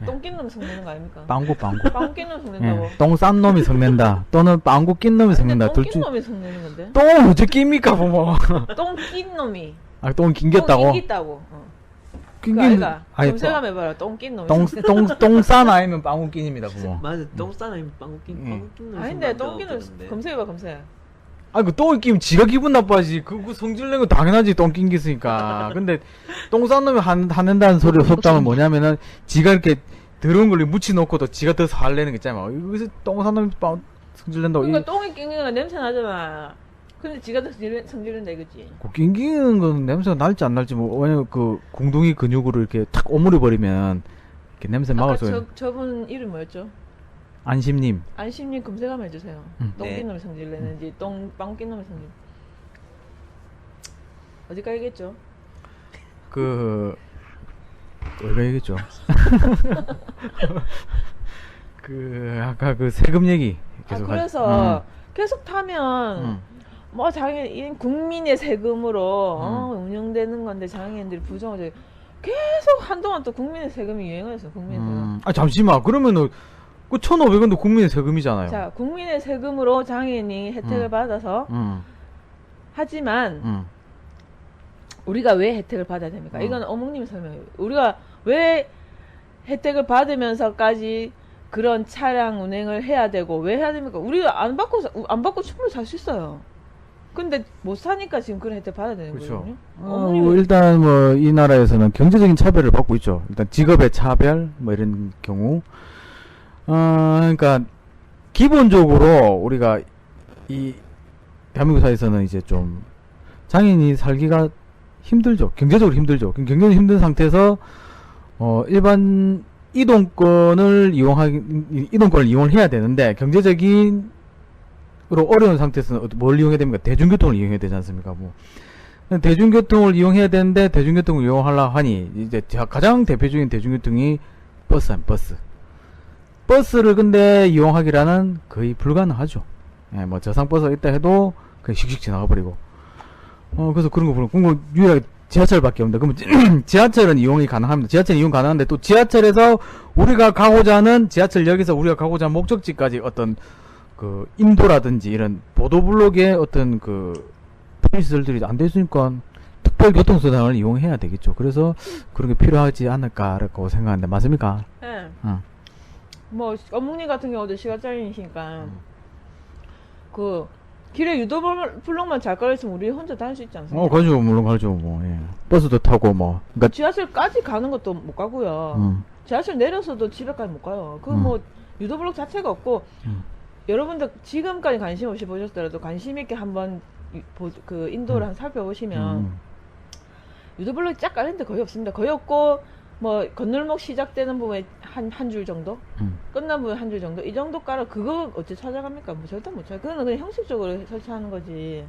똥낀 놈 성내는 거 아닙니까? 빵구. 빵낀 놈 성낸다고. 똥 싼 놈이 성낸다. 또는 빵구 낀 놈이 성낸다. 똥낀 놈이 성내는 건데. 똥을 어째 낍니까, 부모? 똥낀 놈이. 똥 낑겼다고? 똥 낑겼다고. 그 아이가 검색하면 해봐라. 똥낀 놈이. 똥싼 아이면 빵구 낀입니다, 부모. 맞아, 똥싼 아니면 빵꾸낀 아닌데 똥낀 놈 검색해봐 검색. 그 똥을 끼면 지가 기분 나빠지. 그 성질 내는 거 당연하지, 똥 낑겼으니까. 근데 똥 싼 놈이 화낸다는 소리 속담은 뭐냐면은 지가 이렇게 더러운 걸 묻혀놓고도 지가 더 화내는 거 있잖아. 여기서 똥 싼 놈이 성질 낸다고. 그러니까 똥이 낑기는 냄새 나잖아. 근데 지가 더 성질낸다 이거지. 낑기는 건 냄새가 날지 안 날지 뭐 왜냐면 그 궁둥이 근육으로 이렇게 탁 오므려 버리면 이렇게 냄새 막을 수가 있는. 저분 이름 뭐였죠? 안심님. 안심님 검색하면 해주세요. 똥낀 놈이 성질내는지 빵낀 놈이 성질. 어디까지 얘기했죠? 어디가 얘기했죠? 아까 그 세금 얘기 계속 그래서 계속 타면 뭐 장애인 국민의 세금으로 운영되는 건데 장애인들이 부정을 계속 한동안 또 국민의 세금이 유행했어요. 국민의 세금. 잠시만. 그러면은 그 1,500원도 국민의 세금이잖아요. 자, 국민의 세금으로 장애인이 혜택을 받아서 하지만 우리가 왜 혜택을 받아야 됩니까? 이건 어묵님이 설명해요. 우리가 왜 혜택을 받으면서까지 그런 차량 운행을 해야 되고 왜 해야 됩니까? 우리가 안 받고 충분히 살 수 있어요. 근데 못 사니까 지금 그런 혜택 받아야 되는 그렇죠. 거거든요. 일단 뭐 이 나라에서는 경제적인 차별을 받고 있죠. 일단 직업의 차별 뭐 이런 경우. 그러니까 기본적으로 우리가 이 대한민국 사회에서는 이제 좀 장애인이 살기가 힘들죠. 경제적으로 힘들죠. 경제적으로 힘든 상태에서 일반 이동권을 이용을 해야 되는데 경제적인 어려운 상태에서는 뭘 이용해야 됩니까? 대중교통을 이용해야 되지 않습니까? 뭐 대중교통을 이용해야 되는데 대중교통을 이용하려 하니 이제 가장 대표적인 대중교통이 버스를 근데 이용하기라는 거의 불가능하죠. 예, 뭐 저상버스가 있다 해도 그냥 씩씩 지나가 버리고. 그래서 그런 거 보면 궁금 유일하게 지하철밖에 없는데 그러면 지하철은 이용이 가능합니다. 지하철 이용 가능한데 또 지하철에서 우리가 가고자 하는 지하철역에서 우리가 가고자 하는 목적지까지 어떤 그 인도라든지 이런 보도블록의 어떤 그 편의시설들이 안 돼 있으니까 특별교통수단을 이용해야 되겠죠. 그래서 그런 게 필요하지 않을까라고 생각하는데 맞습니까? 네. 어. 뭐 어묵님 같은 경우도 시각장애이시니까 그 길에 유도블록만 잘 깔려있으면 우리 혼자 다닐 수 있지 않습니까? 가죠. 물론 가죠. 뭐, 예. 버스도 타고 뭐. 그러니까 지하철까지 가는 것도 못 가고요. 지하철 내려서도 집에까지 못 가요. 그 뭐 유도블록 자체가 없고 여러분들 지금까지 관심 없이 보셨더라도 관심 있게 한번 그 인도를 한 살펴보시면 유도블록이 쫙 깔린데 거의 없습니다. 거의 없고 뭐 건널목 시작되는 부분에 한 줄 정도, 끝난 부분에 한 줄 정도, 이 정도 깔아. 그거 어째 찾아갑니까? 뭐 절대 못 찾아. 그거는 그냥 형식적으로 설치하는 거지.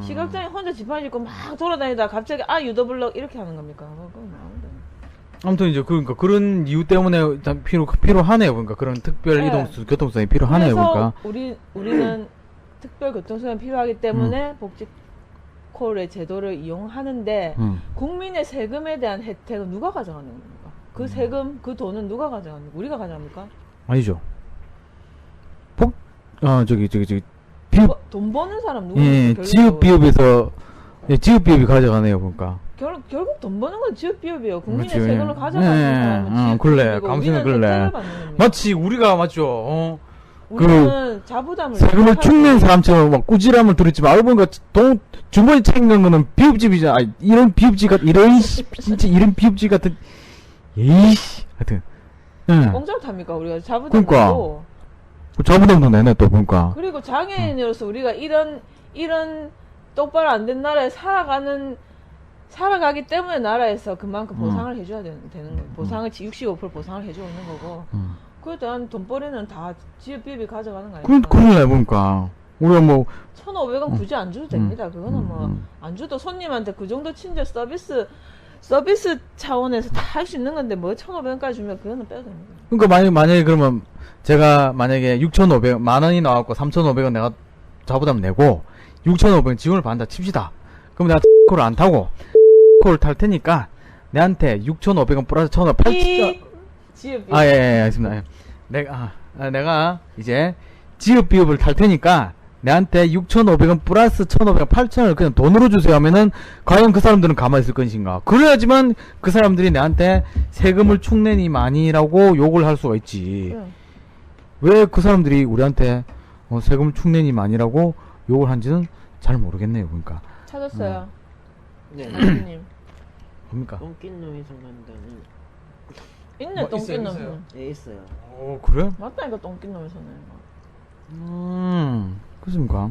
시각장애 혼자 지팡이 짚고 막 돌아다니다 갑자기 유도블록 이렇게 하는 겁니까? 그건 아무데. 아무튼 이제 그러니까 그런 이유 때문에 일단 필요하네요. 그러니까 그런 특별 네. 교통수단이 필요하네요. 그러니까. 그래서 우리는 특별 교통수단이 필요하기 때문에 복지콜의 제도를 이용하는데 국민의 세금에 대한 혜택은 누가 가져가는 겁니까? 그 세금, 그 돈은 누가 가져갑니까? 우리가 가져갑니까? 아니죠. 저기 비읍, 돈 버는 사람 누가? 예, 지읍 비읍에서 지읍 비읍이 가져가네요. 그러니까. 결국 돈 버는 건 지역 비읍이에요. 국민의 그렇죠, 세금을 예. 가져가는 예, 사람은 지역 그래. 비읍이고 감성은 우리는 그래. 혜택을 받는 겁니다. 마치 우리가 맞죠. 우리는 자부담을 세금을 생각하고 축낸 사람처럼 막 꾸지람을 들었지만 알고 보니까 돈 주머니 챙긴 거는 비읍집이잖아. 이런 비읍집 같은 진짜 이런 비읍집 같은 에이씨 하여튼. 예. 공짜로 탑니까 우리가 자부담 그러니까. 내고. 자부담도 내네 또 보니까. 그리고 장애인으로서 우리가 이런 똑바로 안 된 나라에 살아가기 때문에 나라에서 그만큼 보상을 해줘야 되는 거예요. 보상을 65% 보상을 해주고 있는 거고. 그에 대한 돈벌이는 다 지역 비읍이 가져가는 거 아닙니까? 그러네 보니까 우리가 뭐 1,500원 굳이 안 줘도 됩니다. 그거는 뭐 안 줘도 손님한테 그 정도 친절 서비스 차원에서 다 할 수 있는 건데 뭐 1,500원까지 주면 그거는 빼도 됩니다. 그러니까 만약에 그러면 제가 만약에 6,500원 만 원이 나왔고 3,500원 내가 자부담 내고 6,500원 지원을 받는다 칩시다. 그럼 내가 콜을 안 타고 콜을 탈 테니까 내한테 6,500원 플러스 1,500원 8,000원 지역 비읍. 예, 알겠습니다. 예. 내가 이제 지역 비읍을 탈 테니까 내한테 6,500원 플러스 1,500원 8,000원을 그냥 돈으로 주세요 하면은 과연 그 사람들은 가만히 있을 것인가? 그래야지만 그 사람들이 내한테 세금을 축내니만이라고 욕을 할 수가 있지. 왜 그 사람들이 우리한테 세금을 축내니만이라고 욕을 한지는 잘 모르겠네요. 그러니까. 찾았어요. 네. 님 뭡니까? 똥낀 놈이 생각난다는. 있네 뭐, 똥낀 있어요? 놈. 네, 있어요. 그래? 맞다니까 똥낀 놈이 손에. 그렇습니까?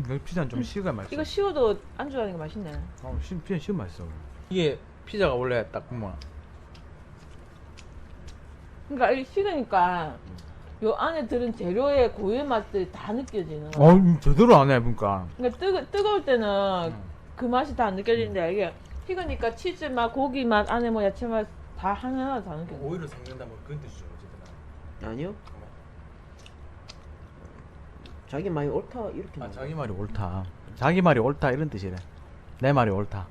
여기 피자는 좀 식어야 맛있어. 이거 식어도 안주 하니까 맛있네. 피자 식으면 맛있어. 이게 피자가 원래 딱 보면 그러니까 이게 식으니까 요 안에 들은 재료의 고유의 맛들이 다 느껴지는 거야. 제대로 안 해, 그러니까. 그러니까 뜨거울 때는 그 맛이 다 안 느껴지는데 이게 식으니까 치즈 맛, 고기 맛, 안에 뭐 야채 맛 다 하나하나 다 느껴져. 오히려 섞는다 뭐 그런 뜻이죠, 어쨌든. 아니요. 자기 말이 옳다 이렇게. 자기 말이 옳다. 자기 말이 옳다 이런 뜻이래. 내 말이 옳다.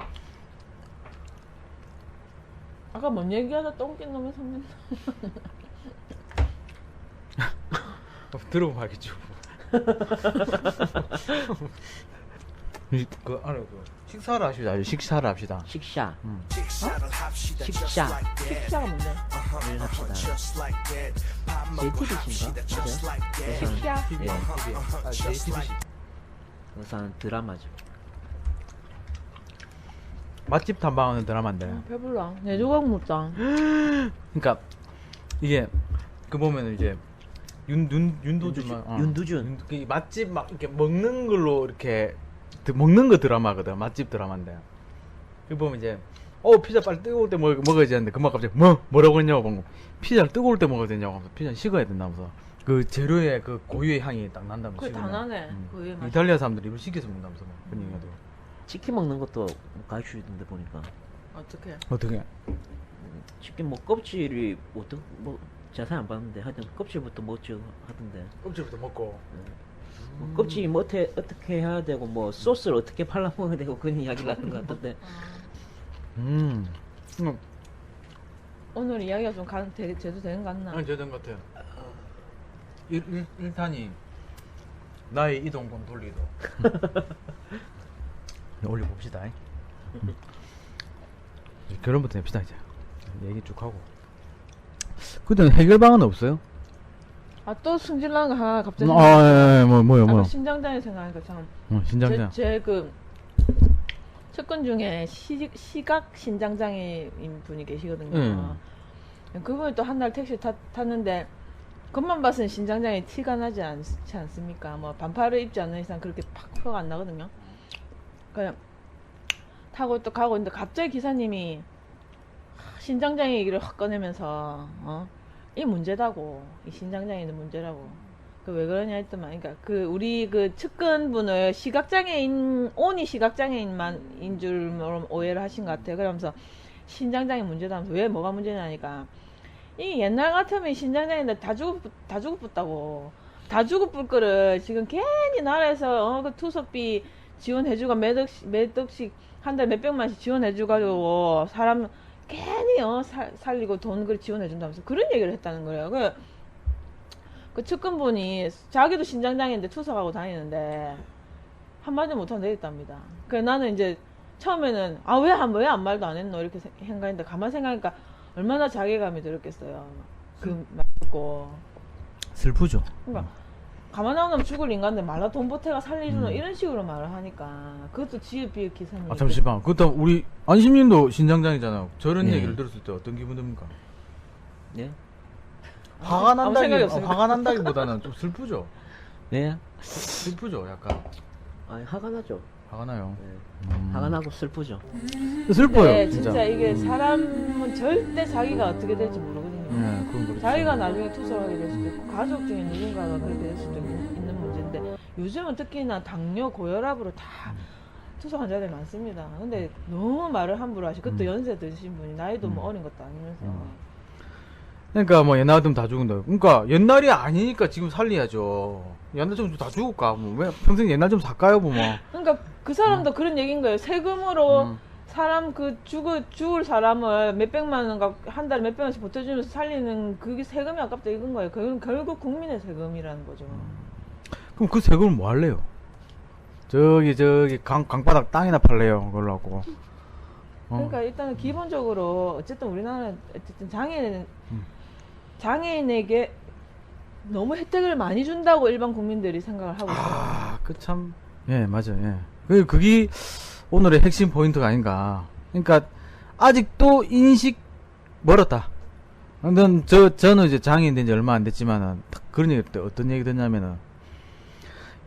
아까 뭔 얘기하다 똥낀 놈의 손님. 들어보면 알겠죠. 그 안에 식사를 합시다. 식사를 합시다. 식샤. 식사가 뭔데? 를 합시다. JTBC인가? 식사. 예. 우선 드라마죠. 맛집 탐방하는 드라마인데. 배불러. 내 조각 먹자. 그러니까 이게 그 보면은 이제 윤도준 윤두준. 그 맛집 막 이렇게 먹는 걸로 이렇게 먹는 거 드라마거든. 맛집 드라마인데. 그 보면 이제 피자 빨리 뜨거울 때 먹어야지 하는데 금방 갑자기 뭐라고 했냐고 방금. 피자를 뜨거울 때 먹어야 되냐고 하면서 피자는 식어야 된다면서. 그 재료의 그 고유의 향이 딱 난다면서. 그게 다 나네. 고유의 맛. 이탈리아 사람들이 이걸 시켜서 먹는다면서 그런 얘기도. 치킨 먹는 것도 가르쳐주던데 보니까. 어떻게? 치킨 뭐 껍질이 어떤 뭐 자세히 안 봤는데 하여튼 껍질부터 먹죠 하던데. 껍질부터 먹고. 뭐 껍질이 뭐 어떻게 해야 되고 뭐 소스를 어떻게 발라 먹어야 되고 그런 이야기를 하는 것 같던데. 음. 오늘 이야기가 좀 제도 되는 것 같나? 되는 것 같아요. 1탄이 나의 이동권 돌리도. 올려봅시다. 결혼부터 합시다 이제. 얘기 쭉 하고. 그때는 해결 방안 없어요? 아, 또 승질나는 거 하나 갑자기. 예, 뭐요. 신장장이 생각하니까 참. 신장장. 제 그 측근 중에 시각 신장장애인 분이 계시거든요. 그분이 또 한 날 택시 탔는데 겉만 봐서는 신장장애 티가 나지 않지 않습니까? 뭐 반팔을 입지 않는 이상 그렇게 팍 표가 안 나거든요. 그냥 타고 또 가고 있는데 갑자기 기사님이 신장장애 얘기를 확 꺼내면서 이 문제다고, 이 신장장애는 문제라고. 그 왜 그러냐 했더만, 그러니까 그 우리 그 측근분을 시각장애인, 온이 시각장애인만인 줄 오해를 하신 것 같아요. 그러면서 신장장애 문제다 하면서 왜 뭐가 문제냐니까, 이 옛날 같으면 신장장애인데 다 죽어붙다고. 다 죽어붙 거를 지금 괜히 나라에서 그 투석비 지원해주고 몇 억씩 한 달 몇백만씩 지원해줘가지고 사람 괜히 살리고 돈 그걸 지원해준다면서 그런 얘기를 했다는 거예요. 그 측근분이 자기도 신장장애인데 투석하고 다니는데 한마디 못하고 내렸답니다. 그래서 나는 이제 처음에는 왜 아무 말도 안 했노 이렇게 생각했는데 가만 생각하니까 얼마나 자괴감이 들었겠어요. 그 말 듣고. 슬프죠. 그러니까 가만 나오면 죽을 인간들 말라 돈 보태가 살리주노 이런 식으로 말을 하니까 그것도 지읒비읒 기사님. 잠시만. 그렇다면 우리 안심님도 신장장이잖아요. 저런 얘기를 들었을 때 어떤 기분 듭니까? 네? 화가 아무 생각이 난다기 없습니다. 화가 난다기보다는 좀 슬프죠. 네? 슬프죠, 약간. 아니, 화가 나죠. 화가 나요. 네. 화가 나고 슬프죠. 슬퍼요, 네, 진짜. 진짜 이게 사람은 절대 자기가 어떻게 될지 모르거든요. 네, 그건 그렇죠. 자기가 나중에 투석하게 될 수도 있고 가족 중에 누군가가 그렇게 될 수도 있는 문제인데 요즘은 특히나 당뇨, 고혈압으로 다 투석 환자들이 많습니다. 근데 너무 말을 함부로 하시고 그것도 연세 드신 분이 나이도 뭐 어린 것도 아니면서 그러니까 뭐 옛날 같으면 다 죽은다. 그러니까 옛날이 아니니까 지금 살려야죠. 옛날 좀 다 죽을까? 뭐 왜 평생 옛날 좀 살까요, 뭐. 그러니까 그 사람도 그런 얘기인 거예요. 세금으로 사람 죽을 사람을 몇백만 원, 한 달에 몇백 원씩 보태주면서 살리는 그게 세금이 아깝다 이건 거예요. 그건 결국 국민의 세금이라는 거죠. 그럼 그 세금을 뭐 할래요? 저기 강바닥 땅이나 팔래요, 그걸로 하고. 그러니까 일단은 기본적으로 어쨌든 우리나라는 어쨌든 장애인에게 너무 혜택을 많이 준다고 일반 국민들이 생각을 하고 있어요. 그 참, 예, 맞아요, 예. 그게 오늘의 핵심 포인트가 아닌가. 그러니까, 아직도 인식 멀었다. 저는 이제 장애인 된 지 얼마 안 됐지만은, 딱 그런 얘기 때 어떤 얘기 듣냐면은,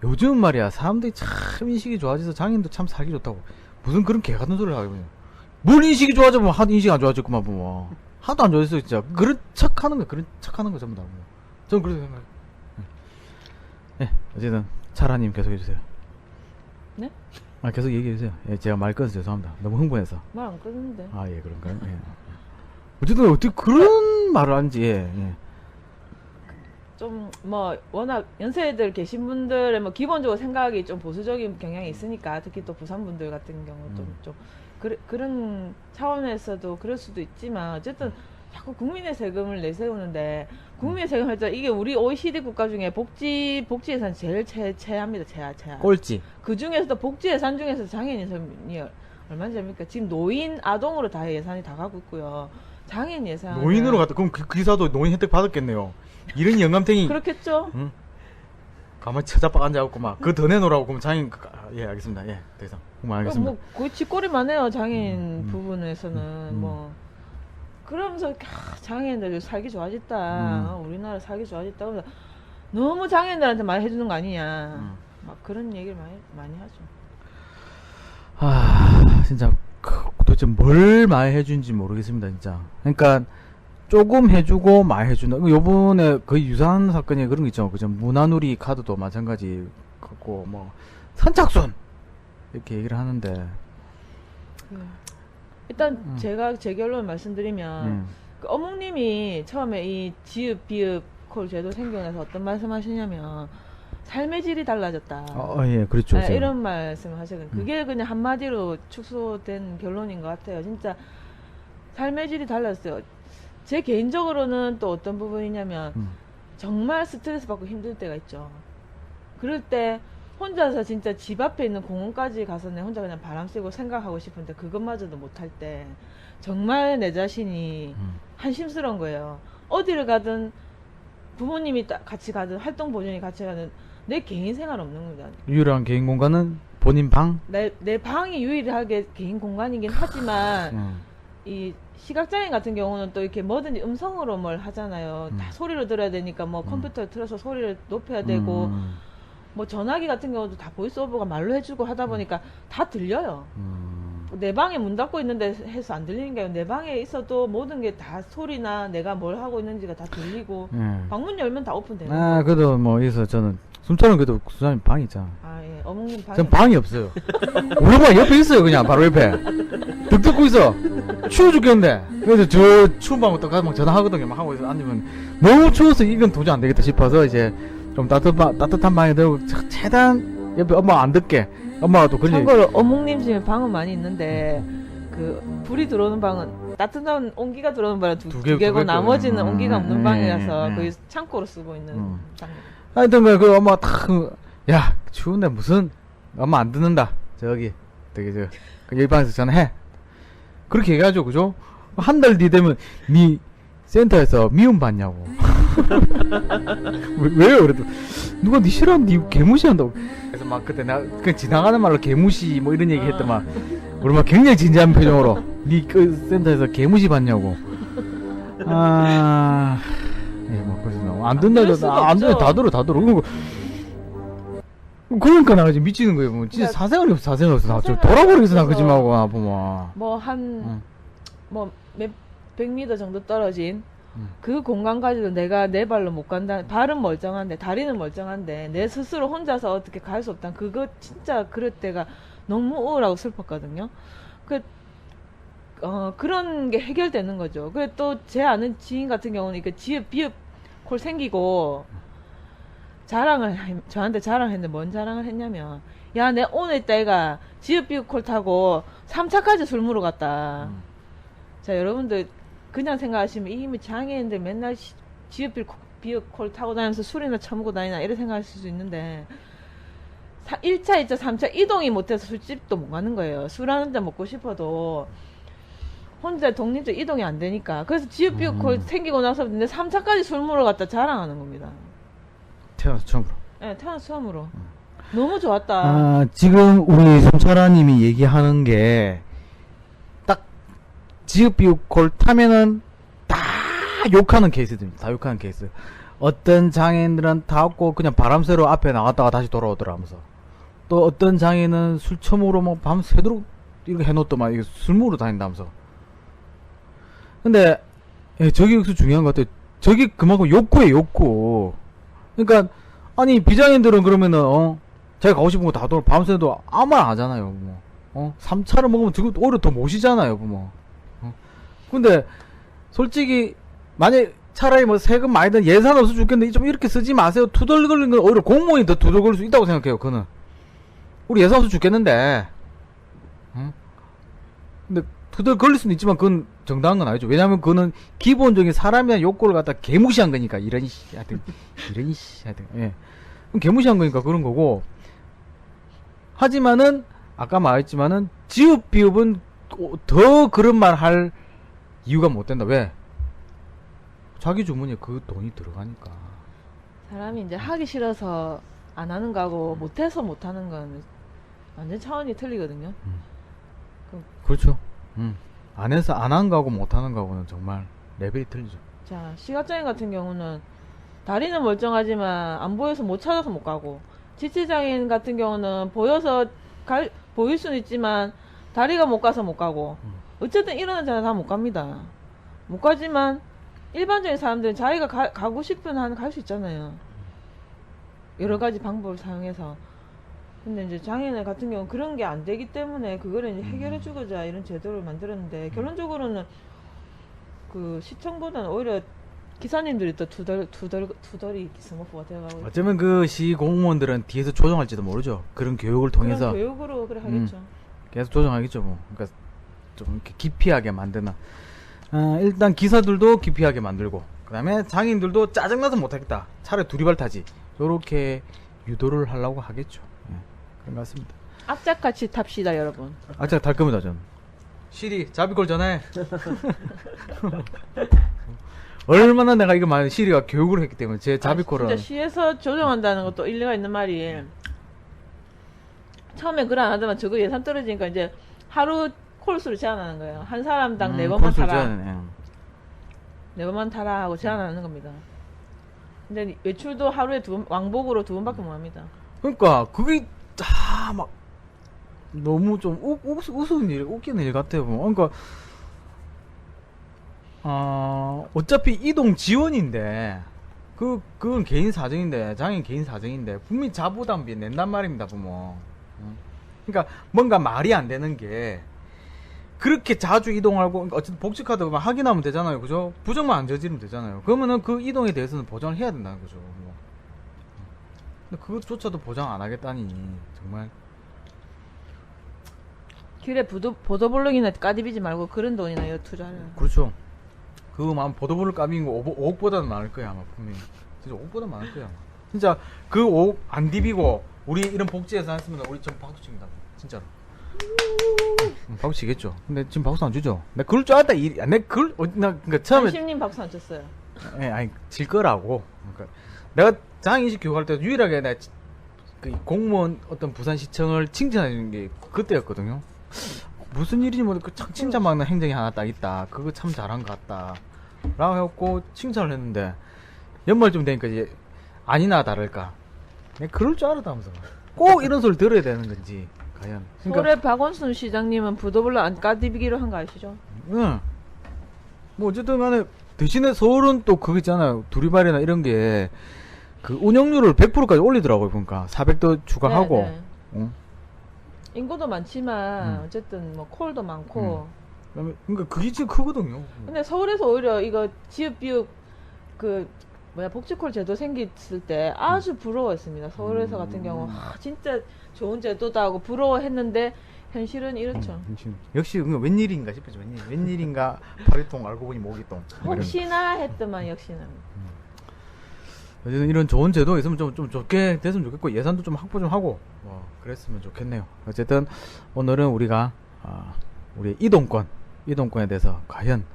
요즘 말이야, 사람들이 참 인식이 좋아져서 장애인도 참 살기 좋다고. 무슨 그런 개 같은 소리를 하거든요. 뭘 인식이 좋아져 보면 하도 인식이 안 좋아졌구만, 뭐. 하도 안 좋아졌어, 진짜. 그런 척 하는 거 전부 다. 저는 그렇게 생각해요. 예, 어쨌든, 차라님 계속 해주세요. 네? 계속 얘기해주세요. 예, 제가 말 끊어서 죄송합니다. 너무 흥분해서. 말 안 끊는데. 예, 그런가요? 예. 어쨌든, 어떻게 그런 말을 하는지, 예. 좀 뭐 워낙 연세들 계신 분들의 뭐 기본적으로 생각이 좀 보수적인 경향이 있으니까 특히 또 부산 분들 같은 경우도 좀 그런 차원에서도 그럴 수도 있지만 어쨌든 자꾸 국민의 세금을 내세우는데 국민의 세금 할 때 이게 우리 OECD 국가 중에 복지 예산 제일 최하입니다. 최하. 꼴찌. 그 중에서도 복지 예산 중에서 장애인 예산이 얼마나 됩니까? 지금 노인, 아동으로 다 예산이 다 가고 있고요. 장애인 예산 노인으로 갔다. 그럼 그 기사도 노인 혜택 받았겠네요. 이런 영감탱이. 그렇겠죠. 응? 가만히 쳐잡아 앉아갖고 막 그거 더 내놓으라고 그러면 장애인 예, 알겠습니다. 예, 더 이상 알겠습니다. 뭐 거의 쥐꼬리만 해요. 장애인 부분에서는 뭐 그러면서 장애인들 살기 좋아졌다. 우리나라 살기 좋아졌다. 그래서 너무 장애인들한테 많이 해주는 거 아니냐. 막 그런 얘기를 많이 하죠. 진짜 도대체 뭘 많이 해준지 모르겠습니다, 진짜. 그러니까 조금 해주고 많이 해준다. 요번에 거의 유사한 사건이 그런 거 있죠. 그죠? 문화누리 카드도 마찬가지 같고 뭐 선착순 이렇게 얘기를 하는데 일단 제가 제 결론 말씀드리면 그 어묵님이 처음에 이 지읒 비읒 콜 제도 생겨나서 어떤 말씀하시냐면 삶의 질이 달라졌다. 예, 그렇죠. 네, 제가. 이런 말씀을 하시거든요. 그게 그냥 한마디로 축소된 결론인 것 같아요. 진짜 삶의 질이 달랐어요. 제 개인적으로는 또 어떤 부분이냐면 정말 스트레스 받고 힘들 때가 있죠. 그럴 때 혼자서 진짜 집 앞에 있는 공원까지 가서 내 혼자 그냥 바람 쐬고 생각하고 싶은데 그것마저도 못할 때 정말 내 자신이 한심스러운 거예요. 어디를 가든 부모님이 같이 가든 활동 보존이 같이 가든 내 개인 생활 없는 겁니다. 유일한 개인 공간은 본인 방? 내 방이 유일하게 개인 공간이긴 하지만 이 시각장애인 같은 경우는 또 이렇게 뭐든지 음성으로 뭘 하잖아요. 다 소리로 들어야 되니까 뭐 컴퓨터에 틀어서 소리를 높여야 되고 뭐 전화기 같은 경우도 다 보이스오버가 말로 해주고 하다 보니까 다 들려요. 내 방에 문 닫고 있는데 해서 안 들리는 게 아니라 내 방에 있어도 모든 게 다 소리나 내가 뭘 하고 있는지가 다 들리고 방문 열면 다 오픈되는 거예요. 아, 그래도 뭐, 여기서 저는, 숨차는 그래도 수사님 방이 있잖아. 아, 예. 어묵님 방에 전 방이 없어요. 우리 방 옆에 있어요, 그냥, 바로 옆에. 득 듣고 있어. 추워 죽겠는데. 그래서 저 추운 방부터 가서 막 전화하거든요. 막 하고 있어. 앉으면 너무 추워서 이건 도저히 안 되겠다 싶어서 이제 좀 따뜻한 방에 들고 최대한 옆에 엄마 안 듣게. 엄마가 또 그러니. 참고로 어묵님 집에 방은 많이 있는데 그 불이 들어오는 방은 따뜻한 온기가 들어오는 방은 두 개고 나머지는 온기가 없는 방이라서 거의 창고로 쓰고 있는 방입니다. 하여튼 그 엄마 탁, 야, 추운데 무슨 엄마 안 듣는다. 저기 되게 여기 방에서 전화해. 그렇게 얘기하죠, 그죠? 한 달 뒤 되면 니 센터에서 미움 받냐고. 왜요? 그래도 누가 니 싫어한다, 니 개무시한다고. 그래서 막 그때 내가 그 지나가는 말로 개무시 뭐 이런 얘기 했더만 우리 막 굉장히 진지한 표정으로 니 그 센터에서 개무시 받냐고. 아, 예, 뭐 그래서 안 듣는다, 안 듣는다, 다 들어. 그러니까 나 지금 미치는 거예요. 뭐 진짜 사생활이 없어. 나 저 돌아버리겠어, 나 그지 말고 나 보면. 뭐 한 뭐 몇 100m 정도 떨어진 그 공간까지도 내가 내 발로 못 간다. 발은 멀쩡한데 다리는 멀쩡한데 내 스스로 혼자서 어떻게 갈 수 없다. 그거 진짜 그럴 때가 너무 우울하고 슬펐거든요. 그런 게 해결되는 거죠. 그래 또 제 아는 지인 같은 경우는 이렇게 지읍 비읍 콜 생기고 저한테 자랑했는데 뭔 자랑을 했냐면 야, 내 오늘 때가 지읍 비읍 콜 타고 3차까지 술 먹으러 갔다. 자, 여러분들 그냥 생각하시면 이미 장애인들 맨날 지읍 비읍 콜 타고 다니면서 술이나 처먹고 다니나 이렇게 생각하실 수 있는데 1차, 2차, 3차 이동이 못해서 술집도 못 가는 거예요. 술 한 잔 먹고 싶어도 혼자 독립적 이동이 안 되니까. 그래서 지읍 비읍 콜 생기고 나서 내 3차까지 술 먹으러 갔다 자랑하는 겁니다. 태어나서 처음으로. 네, 태어나서 처음으로. 너무 좋았다. 아, 지금 우리 손철아님이 얘기하는 게 딱 지읍 비읍 콜 타면은 다 욕하는 케이스들입니다. 다 욕하는 케이스. 어떤 장애인들은 다 없고 그냥 바람 쐬러 앞에 나갔다가 다시 돌아오더라 하면서. 또 어떤 장애인은 술 처먹으러 뭐 밤새도록 이렇게 해놓더만 이게 술 먹으러 다닌다면서. 근데 저기 여기서 중요한 것 같아요. 저기 그만큼 욕구예요, 욕구. 그러니까 아니 비장애인들은 그러면은 자기가 가고 싶은 거 다 돌아 밤새도 아무 말 안 하잖아요. 뭐 3차를 먹으면 지금 오히려 더 모시잖아요. 뭐 근데 솔직히 만약 차라리 뭐 세금 많이 든 예산 없어 죽겠는데 좀 이렇게 쓰지 마세요. 투덜거리는 건 오히려 공무원이 더 투덜거릴 수 있다고 생각해요. 그거는 우리 예산 없어 죽겠는데 근데 투덜거릴 수는 있지만 그건 정당한 건 아니죠. 왜냐면 그거는 기본적인 사람이나 욕구를 갖다 개무시한 거니까. 이런 하여튼 예. 그럼 개무시한 거니까 그런 거고. 하지만은 아까 말했지만은 지읒 비읍은 더 그런 말 할 이유가 못 된다. 왜? 자기 주머니에 그 돈이 들어가니까. 사람이 이제 하기 싫어서 안 하는 거하고 못해서 못 하는 건 완전 차원이 틀리거든요. 그렇죠. 안 해서 안 한 거하고 못 하는 거하고는 정말 레벨이 틀리죠. 자, 시각장애인 같은 경우는 다리는 멀쩡하지만 안 보여서 못 찾아서 못 가고, 지체장애인 같은 경우는 보여서 보일 수는 있지만 다리가 못 가서 못 가고, 어쨌든 일어난 자는 다 못 갑니다. 못 가지만 일반적인 사람들은 자기가 가고 싶은 한 갈 수 있잖아요. 여러 가지 방법을 사용해서. 근데 이제 장애인 같은 경우는 그런 게 안 되기 때문에 그거를 이제 해결해주고자 이런 제도를 만들었는데, 결론적으로는 그 시청보다는 오히려 기사님들이 또 투덜이 스머프가 되어가고 어쩌면 그 시 공무원들은 뒤에서 조정할지도 모르죠. 그런 교육을 통해서 그런 교육으로 그래 하겠죠. 계속 조정하겠죠. 뭐. 그러니까 좀 이렇게 기피하게 만드는. 일단 기사들도 기피하게 만들고, 그 다음에 장애인들도 짜증나서 못하겠다. 차라리 두리발 타지. 요렇게 유도를 하려고 하겠죠. 예, 그런 것 같습니다. 악착같이 탑시다 여러분. 악착 탈 겁니다, 전. 시리, 자비콜 전화해. 얼마나 내가 이거 많이 시리가 교육을 했기 때문에 제 자비콜은. 진짜 시에서 조정한다는 것도 일리가 있는 말이. 처음에 그걸 안 하다만 저거 예산 떨어지니까 이제 하루 콜수를 제한하는 거예요. 한 사람당 4번만 타라. 네 번만 타라 하고 제한하는 겁니다. 근데 외출도 하루에 2번, 왕복으로 2번밖에 못 합니다. 그러니까 그게 다 막 너무 좀 웃기는 일 같아요. 그러니까 어차피 이동 지원인데 그건 개인 사정인데, 장애인 개인 사정인데 분명히 자부담비 낸단 말입니다, 부모. 그러니까 뭔가 말이 안 되는 게, 그렇게 자주 이동하고, 어쨌든 복지카드만 확인하면 되잖아요, 그죠? 부정만 안 저지르면 되잖아요. 그러면은 그 이동에 대해서는 보장을 해야 된다는 거죠. 뭐. 근데 그것조차도 보장 안 하겠다니 정말. 길에 보도블록이나 까디비지 말고 그런 돈이나 여 투자를. 그렇죠. 그거 아마 보도블록 까비인 거 5억보다는 많을 거야, 아마 분명히. 진짜 5억보다 많을 거야, 아마. 진짜 그 5억 안 디비고 우리 이런 복지에서 했으면 우리 좀 박수 칩니다, 진짜로. 박수 치겠죠. 근데 지금 박수 안 주죠. 내가 그럴 줄 알았다. 그러니까 처음에 안심님 박수 안 쳤어요. 아니 질 거라고. 그러니까 내가 장애인식 교육할 때 유일하게 내가 그 공무원 어떤 부산시청을 칭찬해준 게 그때였거든요. 무슨 일인지 모르겠고 참 칭찬받는 행정이 하나 딱 있다. 그거 참 잘한 것 같다. 라고 해갖고 칭찬을 했는데 연말쯤 되니까 이제 아니나 다를까. 내가 그럴 줄 알았다면서. 꼭 이런 소리 들어야 되는 건지 과연. 서울의 박원순 시장님은 보도블록 안 까디비기로 한 거 아시죠? 응. 뭐 어쨌든 간에 대신에 서울은 또 그거 있잖아요. 두리발이나 이런 게 그 운영률을 100%까지 올리더라고요. 보니까 400도 추가하고. 네, 네. 응. 인구도 많지만 어쨌든 뭐 콜도 많고. 그다음에 그러니까 그게 진짜 크거든요. 근데 서울에서 오히려 이거 지역비육 그 복지콜 제도 생겼을 때 아주 부러워했습니다. 서울에서 같은 경우 진짜 좋은 제도다 하고 부러워했는데 현실은 이렇죠. 역시 웬일인가 싶었죠. 웬일인가 파리통 알고 보니 모기똥. 혹시나 했더만 역시나. 어쨌든 이런 좋은 제도가 있으면 좀 좋게 됐으면 좋겠고 예산도 좀 확보 좀 하고 뭐 그랬으면 좋겠네요. 어쨌든 오늘은 우리가 우리 이동권에 대해서 과연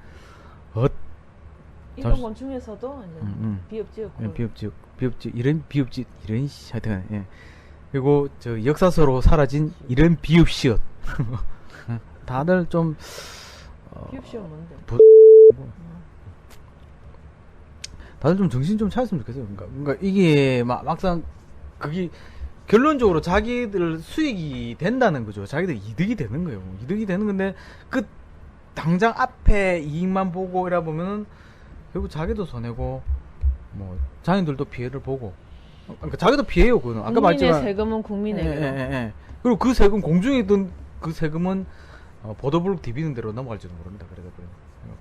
이동권 중에서도 비읍지역 이런 하여튼 예. 그리고 저 역사서로 사라진 이런 비읍시옷 다들 좀 비읍시역 뭔데? 다들 좀 정신 좀 차렸으면 좋겠어요. 그러니까 이게 막상 그게 결론적으로 자기들 수익이 된다는 거죠. 자기들 이득이 되는 거예요. 이득이 되는 건데 그 당장 앞에 이익만 보고 이라 보면은 결국 자기도 손해고 뭐 장인들도 피해를 보고. 그러니까 자기도 피해요. 그거는 아까 국민의 말했지만 세금은 국민에게. 예. 그리고 그 세금 공중에 있던 그 세금은 보도블록 디비는 대로 넘어갈지도 모릅니다. 그래서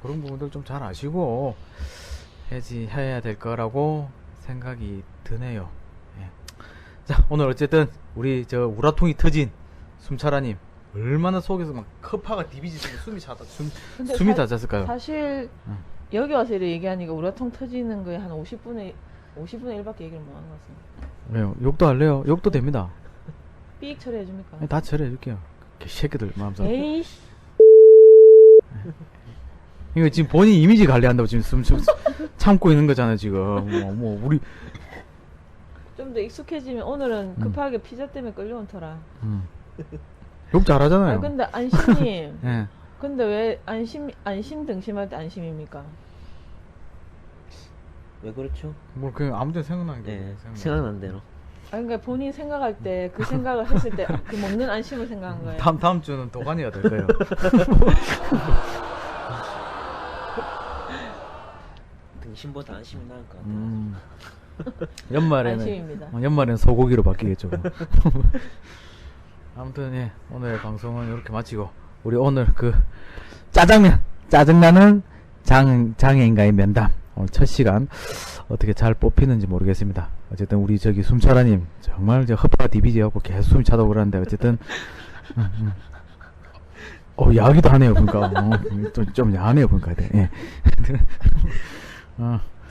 그런 부분들 좀 잘 아시고 해야 될 거라고 생각이 드네요. 예. 자, 오늘 어쨌든 우리 저 우라통이 터진 숨차라님 얼마나 속에서 막 커파가 디비지면서 숨이 다 잤을까요? 사실 여기 와서 이렇게 얘기하니까 우라통 터지는 거에 한 50분의 1밖에 얘기를 못 하는 것 같습니다. 왜요? 욕도 할래요? 욕도 됩니다. 삑 처리해 줍니까? 다 처리해줄게요. 새끼들 마음속. 에이씨. 이거 지금 본인 이미지 관리한다고 지금 참고 있는 거잖아요 지금. 뭐 우리 좀 더 익숙해지면 오늘은 급하게 피자 때문에 끌려온 터라. 욕 잘하잖아요. 근데 안심님. 예. 근데 왜 안심 등심할 때 안심입니까? 왜 그렇죠? 뭐 그냥 아무 데나 생각나는 게. 네, 생각난 대로. 그러니까 본인이 생각할 때 그 생각을 했을 때 그 먹는 안심을 생각한 거예요. 다음 주는 도가니가 될 거예요. 등심보다 안심이 나을 것 같아요. 안심입니다. 연말에는 소고기로 바뀌겠죠. 뭐. 아무튼 예, 오늘 방송은 이렇게 마치고 우리 오늘 그 짜장면 짜증나는 장애인과의 면담 오늘 첫 시간 어떻게 잘 뽑히는지 모르겠습니다. 어쨌든 우리 저기 숨차라님 정말 저 허파 디비지하고 계속 숨이 차다고 그러는데 어쨌든 야하기도 하네요. 그러니까 좀 야하네요. 그러니까 예.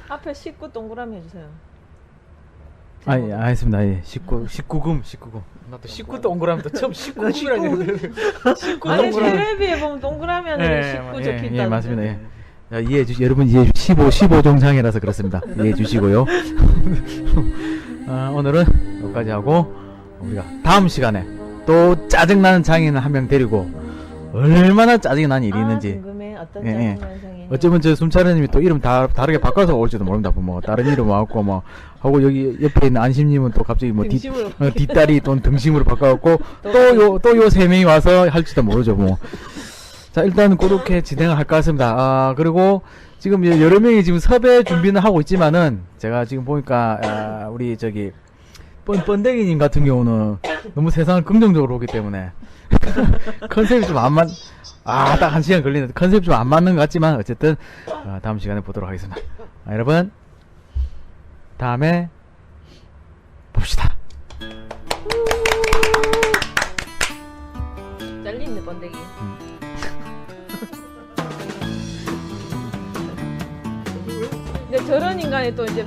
앞에 19 동그라미 해주세요. 예, 알겠습니다. 예. 19금. 나또 19 동그라미 또 처음 19금이라니. 19 아니 동그라미. 텔레비에 보면 동그라미 안에 19 적혀있다. 예, 맞습니다. 예. 자, 여러분 이해 15 정상이라서 그렇습니다. 이해해 주시고요. 오늘은 여기까지 하고 우리가 다음 시간에 또 짜증나는 장인 한 명 데리고 얼마나 짜증이 나는 일이 있는지 궁금해. 어떤 예, 예. 짜증난 상이. 어쩌면 저 숨차려님이 또 이름 다르게 바꿔서 올지도 모릅니다. 뭐 다른 이름 와갖고 뭐 하고 여기 옆에 있는 안심님은 또 갑자기 뭐 뒷다리 또는 등심으로 바꿔갖고 또 요 세 명이 와서 할지도 모르죠 뭐. 자 일단 그렇게 진행을 할까 같습니다. 그리고 지금 여러 명이 지금 섭외 준비는 하고 있지만은 제가 지금 보니까 우리 저기 번데기님 같은 경우는 너무 세상을 긍정적으로 보기 때문에 컨셉이 좀 안 맞. 딱 1시간 걸리는데 컨셉이 좀 안 맞는 것 같지만 어쨌든 다음 시간에 보도록 하겠습니다. 여러분 다음에 봅시다. 잘리네 번데기. 근데 저런 인간이 또 이제